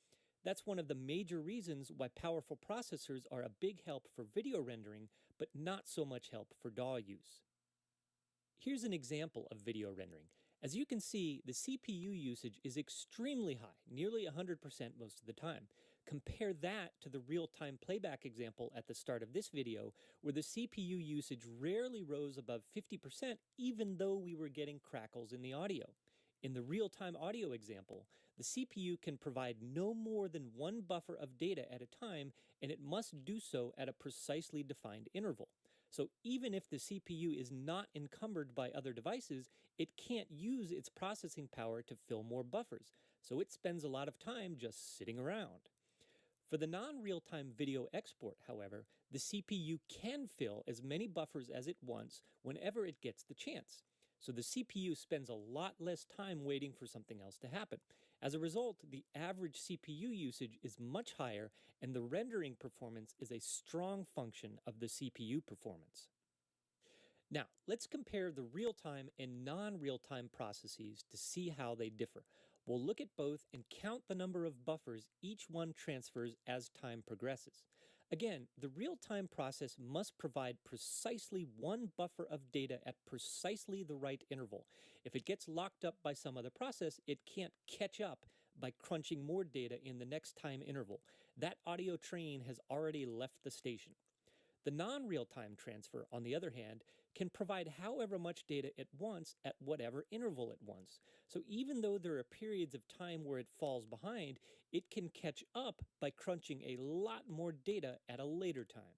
[SPEAKER 2] That's one of the major reasons why powerful processors are a big help for video rendering, but not so much help for DAW use. Here's an example of video rendering. As you can see, the CPU usage is extremely high, nearly 100% most of the time. Compare that to the real-time playback example at the start of this video, where the CPU usage rarely rose above 50%, even though we were getting crackles in the audio. In the real-time audio example, the CPU can provide no more than one buffer of data at a time, and it must do so at a precisely defined interval. So even if the CPU is not encumbered by other devices, it can't use its processing power to fill more buffers, so it spends a lot of time just sitting around. For the non-real-time video export, however, the CPU can fill as many buffers as it wants whenever it gets the chance. So the CPU spends a lot less time waiting for something else to happen. As a result, the average CPU usage is much higher, and the rendering performance is a strong function of the CPU performance. Now, let's compare the real-time and non-real-time processes to see how they differ. We'll look at both and count the number of buffers each one transfers as time progresses. Again, the real-time process must provide precisely one buffer of data at precisely the right interval. If it gets locked up by some other process, it can't catch up by crunching more data in the next time interval. That audio train has already left the station. The non-real-time transfer, on the other hand, can provide however much data it wants at whatever interval it wants. So even though there are periods of time where it falls behind, it can catch up by crunching a lot more data at a later time.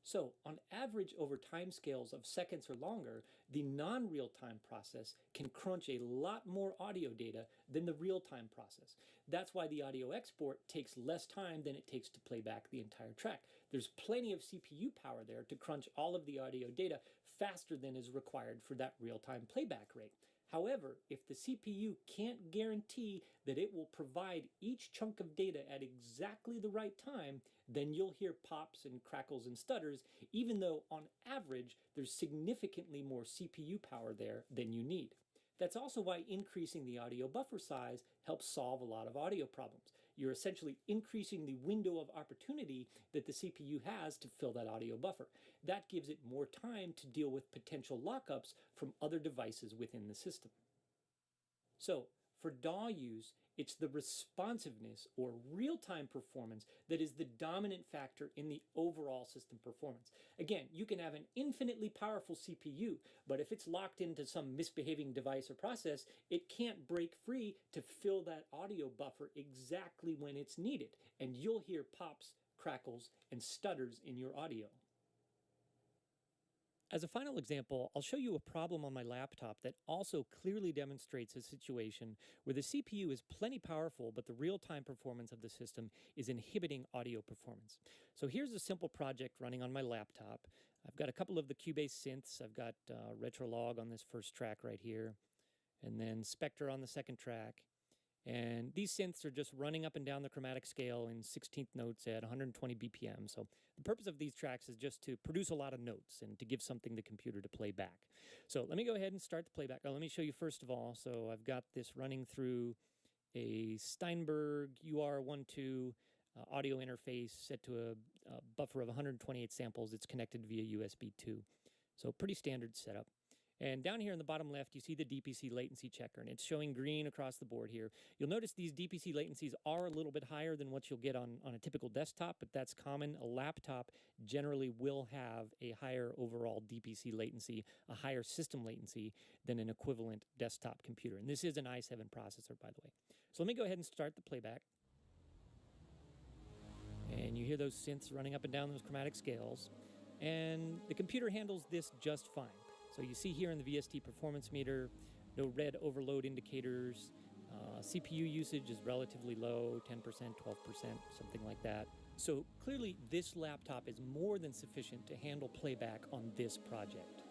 [SPEAKER 2] So, on average over timescales of seconds or longer, the non-real-time process can crunch a lot more audio data than the real-time process. That's why the audio export takes less time than it takes to play back the entire track. There's plenty of CPU power there to crunch all of the audio data faster than is required for that real-time playback rate. However, if the CPU can't guarantee that it will provide each chunk of data at exactly the right time, then you'll hear pops and crackles and stutters, even though on average there's significantly more CPU power there than you need. That's also why increasing the audio buffer size helps solve a lot of audio problems. You're essentially increasing the window of opportunity that the CPU has to fill that audio buffer. That gives it more time to deal with potential lockups from other devices within the system. So, for DAW use, It's the responsiveness or real-time performance that is the dominant factor in the overall system performance. Again, you can have an infinitely powerful CPU, but if it's locked into some misbehaving device or process, it can't break free to fill that audio buffer exactly when it's needed, and you'll hear pops, crackles, and stutters in your audio. As a final example, I'll show you a problem on my laptop that also clearly demonstrates a situation where the CPU is plenty powerful, but the real-time performance of the system is inhibiting audio performance. So here's a simple project running on my laptop. I've got a couple of the Cubase synths. I've got Retrolog on this first track right here, and then Spectre on the second track. And these synths are just running up and down the chromatic scale in 16th notes at 120 BPM. So the purpose of these tracks is just to produce a lot of notes and to give something to the computer to play back. So let me go ahead and start the playback. Let me show you first of all. So I've got this running through a Steinberg UR12 audio interface set to a buffer of 128 samples. It's connected via USB 2. So pretty standard setup. And down here in the bottom left, you see the DPC latency checker, and it's showing green across the board here. You'll notice these DPC latencies are a little bit higher than what you'll get on a typical desktop, but that's common. A laptop generally will have a higher overall DPC latency, a higher system latency than an equivalent desktop computer. And this is an i7 processor, by the way. So let me go ahead and start the playback. And you hear those synths running up and down those chromatic scales. And the computer handles this just fine. So you see here in the VST performance meter, no red overload indicators. CPU usage is relatively low, 10%, 12%, something like that. So clearly this laptop is more than sufficient to handle playback on this project.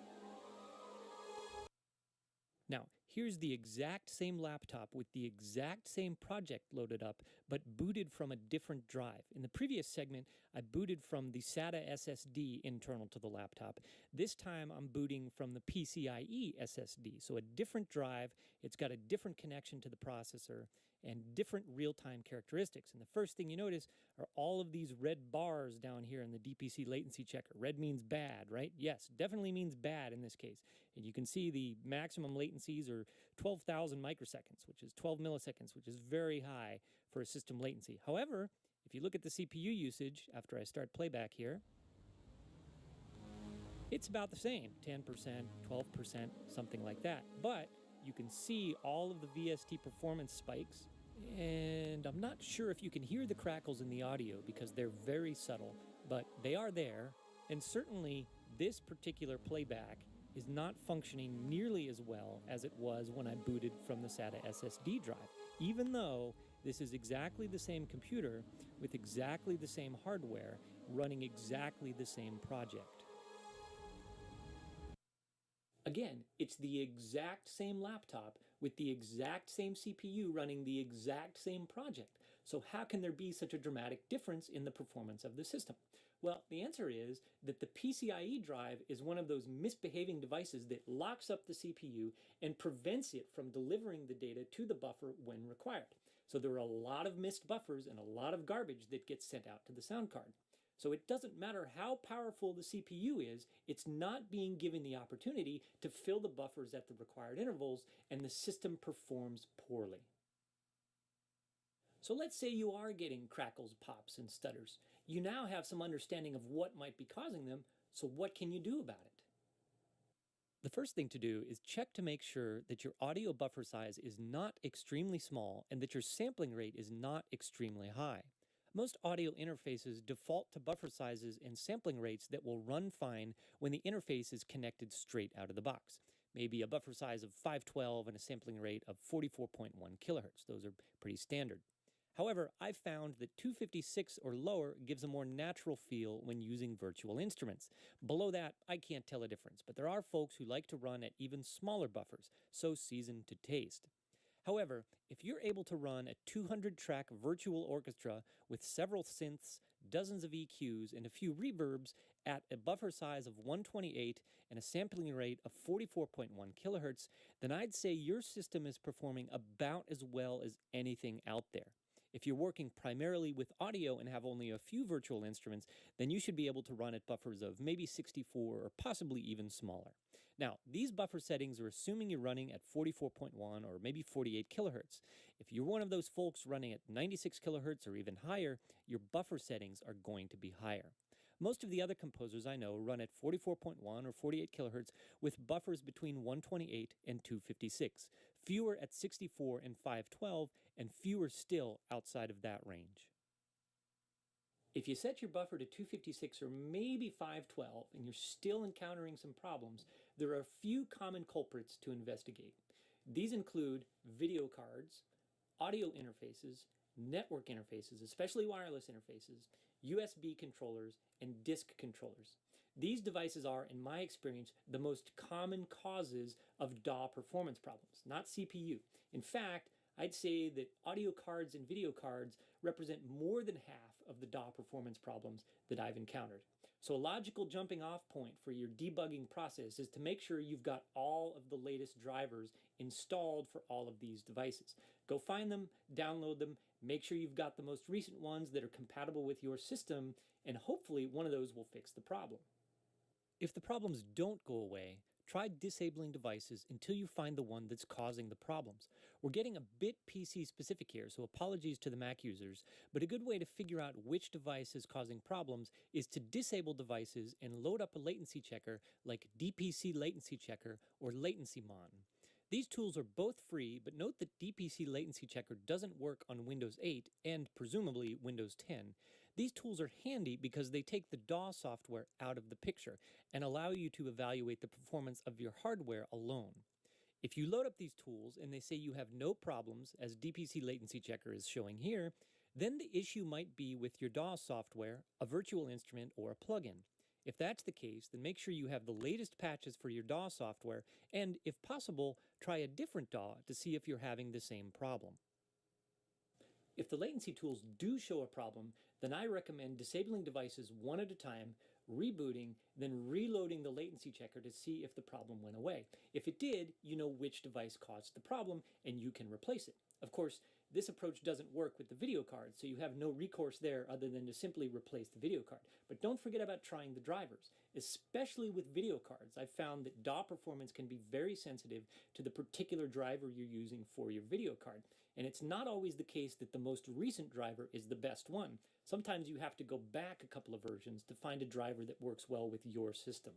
[SPEAKER 2] Now, here's the exact same laptop with the exact same project loaded up, but booted from a different drive. In the previous segment, I booted from the SATA SSD internal to the laptop. This time, I'm booting from the PCIe SSD, so a different drive. It's got a different connection to the processor and different real-time characteristics. And the first thing you notice are all of these red bars down here in the DPC latency checker. Red means bad, right? Yes, definitely means bad in this case. And you can see the maximum latencies are 12,000 microseconds, which is 12 milliseconds, which is very high for a system latency. However, if you look at the CPU usage after I start playback here, it's about the same, 10%, 12%, something like that. But you can see all of the VST performance spikes, and I'm not sure if you can hear the crackles in the audio because they're very subtle, but they are there, and certainly this particular playback is not functioning nearly as well as it was when I booted from the SATA SSD drive, even though this is exactly the same computer with exactly the same hardware running exactly the same project. Again, it's the exact same laptop with the exact same CPU running the exact same project. So how can there be such a dramatic difference in the performance of the system? Well, the answer is that the PCIe drive is one of those misbehaving devices that locks up the CPU and prevents it from delivering the data to the buffer when required. So there are a lot of missed buffers and a lot of garbage that gets sent out to the sound card. So it doesn't matter how powerful the CPU is, it's not being given the opportunity to fill the buffers at the required intervals, and the system performs poorly. So let's say you are getting crackles, pops, and stutters. You now have some understanding of what might be causing them, so what can you do about it? The first thing to do is check to make sure that your audio buffer size is not extremely small and that your sampling rate is not extremely high. Most audio interfaces default to buffer sizes and sampling rates that will run fine when the interface is connected straight out of the box. Maybe a buffer size of 512 and a sampling rate of 44.1 kilohertz. Those are pretty standard. However, I've found that 256 or lower gives a more natural feel when using virtual instruments. Below that, I can't tell a difference, but there are folks who like to run at even smaller buffers, so seasoned to taste. However, if you're able to run a 200-track virtual orchestra with several synths, dozens of EQs, and a few reverbs at a buffer size of 128 and a sampling rate of 44.1 kilohertz, then I'd say your system is performing about as well as anything out there. If you're working primarily with audio and have only a few virtual instruments, then you should be able to run at buffers of maybe 64 or possibly even smaller. Now, these buffer settings are assuming you're running at 44.1 or maybe 48 kilohertz. If you're one of those folks running at 96 kilohertz or even higher, your buffer settings are going to be higher. Most of the other composers I know run at 44.1 or 48 kilohertz with buffers between 128 and 256, fewer at 64 and 512, and fewer still outside of that range. If you set your buffer to 256 or maybe 512 and you're still encountering some problems, there are a few common culprits to investigate. These include video cards, audio interfaces, network interfaces, especially wireless interfaces, USB controllers, and disk controllers. These devices are, in my experience, the most common causes of DAW performance problems, not CPU. In fact, I'd say that audio cards and video cards represent more than half of the DAW performance problems that I've encountered. So a logical jumping off point for your debugging process is to make sure you've got all of the latest drivers installed for all of these devices. Go find them, download them, make sure you've got the most recent ones that are compatible with your system, and hopefully one of those will fix the problem. If the problems don't go away, try disabling devices until you find the one that's causing the problems. We're getting a bit PC specific here, so apologies to the Mac users, but a good way to figure out which device is causing problems is to disable devices and load up a latency checker like DPC Latency Checker or LatencyMon. These tools are both free, but note that DPC Latency Checker doesn't work on Windows 8 and presumably Windows 10. These tools are handy because they take the DAW software out of the picture and allow you to evaluate the performance of your hardware alone. If you load up these tools and they say you have no problems, as DPC Latency Checker is showing here, then the issue might be with your DAW software, a virtual instrument, or a plugin. If that's the case, then make sure you have the latest patches for your DAW software and, if possible, try a different DAW to see if you're having the same problem. If the latency tools do show a problem, then I recommend disabling devices one at a time, rebooting, then reloading the latency checker to see if the problem went away. If it did, you know which device caused the problem and you can replace it. Of course, this approach doesn't work with the video card, so you have no recourse there other than to simply replace the video card. But don't forget about trying the drivers. Especially with video cards, I've found that DAW performance can be very sensitive to the particular driver you're using for your video card. And it's not always the case that the most recent driver is the best one. Sometimes you have to go back a couple of versions to find a driver that works well with your system.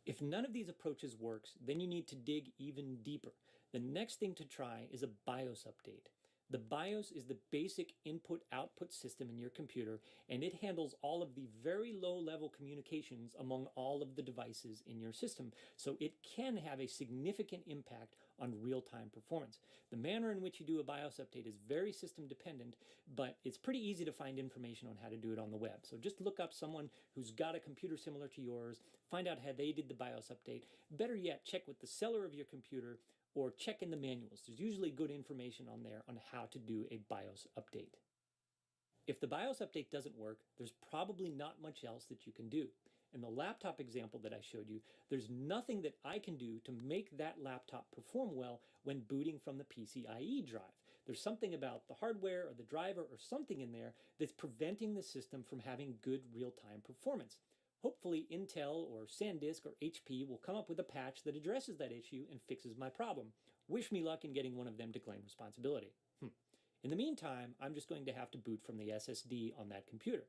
[SPEAKER 2] If none of these approaches works, then you need to dig even deeper. The next thing to try is a BIOS update. The BIOS is the basic input-output system in your computer, and it handles all of the very low-level communications among all of the devices in your system, so it can have a significant impact on real-time performance. The manner in which you do a BIOS update is very system-dependent, but it's pretty easy to find information on how to do it on the web. So just look up someone who's got a computer similar to yours, find out how they did the BIOS update. Better yet, check with the seller of your computer or check in the manuals. There's usually good information on there on how to do a BIOS update. If the BIOS update doesn't work, there's probably not much else that you can do. In the laptop example that I showed you, there's nothing that I can do to make that laptop perform well when booting from the PCIe drive. There's something about the hardware or the driver or something in there that's preventing the system from having good real-time performance. Hopefully Intel or SanDisk or HP will come up with a patch that addresses that issue and fixes my problem. Wish me luck in getting one of them to claim responsibility. In the meantime, I'm just going to have to boot from the SSD on that computer.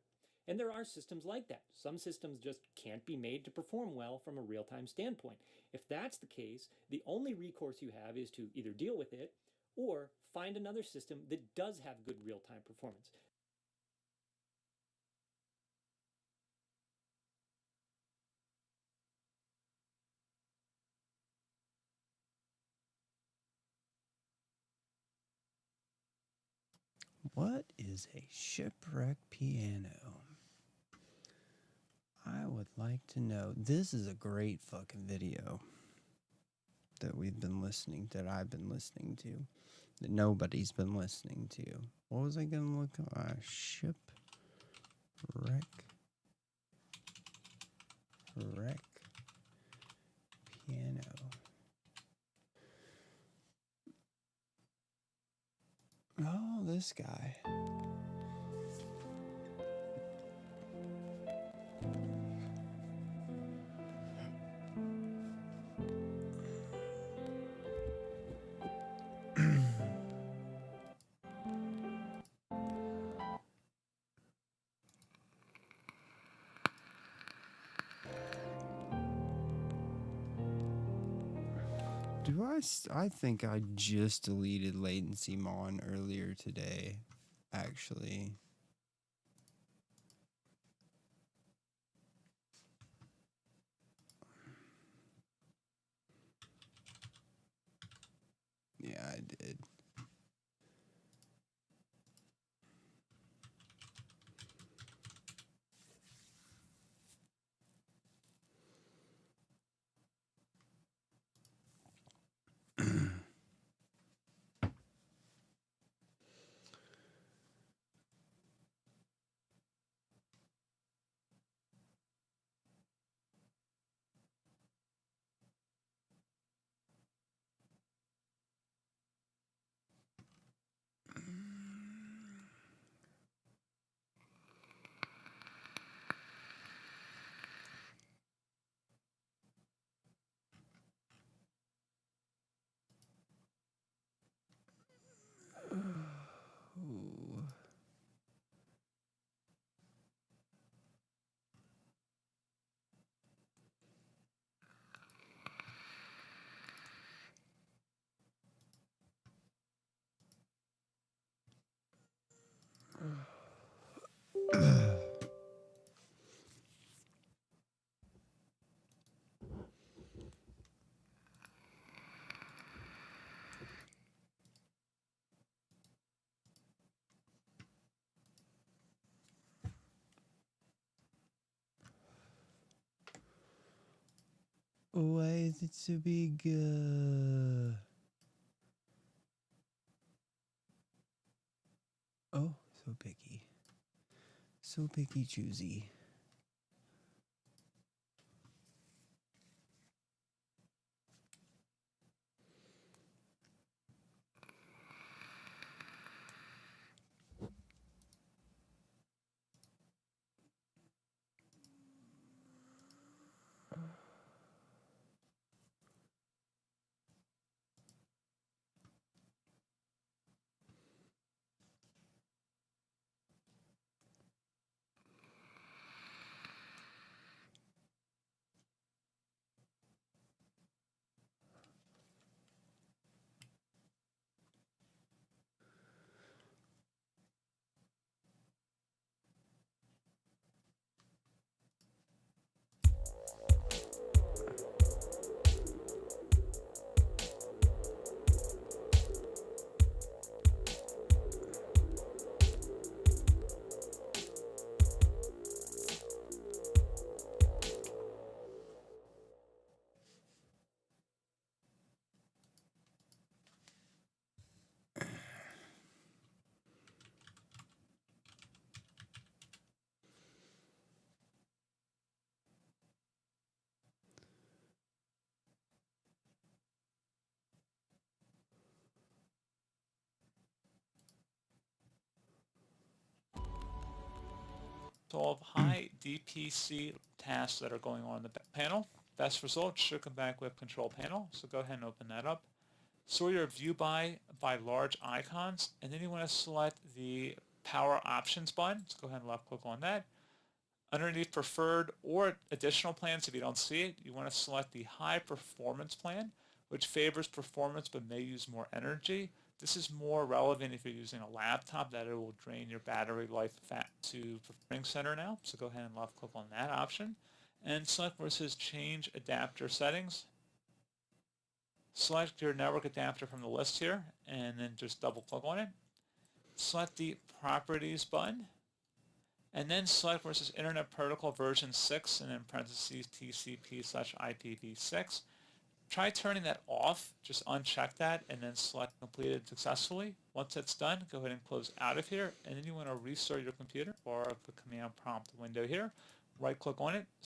[SPEAKER 2] And there are systems like that. Some systems just can't be made to perform well from a real-time standpoint. If that's the case, the only recourse you have is to either deal with it or find another system that does have good real-time performance.
[SPEAKER 1] What is a shipwreck piano? I would like to know. This is a great fucking video that we've been listening, that I've been listening to, that nobody's been listening to. What was I going to look at? Shipwreck piano. Oh, this guy. I think I just deleted latency mon earlier today, actually. Yeah, I did. Ooh. Why is it so big? Oh, so picky. So picky choosy.
[SPEAKER 8] Solve high DPC tasks that are going on in the panel. Best result should come back with control panel. So go ahead and open that up. Sort your view by large icons, and then you want to select the power options button. So go ahead and left click on that. Underneath preferred or additional plans, if you don't see it, you want to select the high performance plan, which favors performance but may use more energy. This is more relevant if you're using a laptop, that it will drain your battery life to Performing Center now. So go ahead and left click on that option and select where it says change adapter settings. Select your network adapter from the list here and then just double click on it. Select the properties button and then select where it says Internet Protocol version 6 and then parentheses TCP/IPv6. Try turning that off, just uncheck that and then select completed successfully. Once that's done, go ahead and close out of here and then you want to restart your computer or the command prompt window here. Right click on it,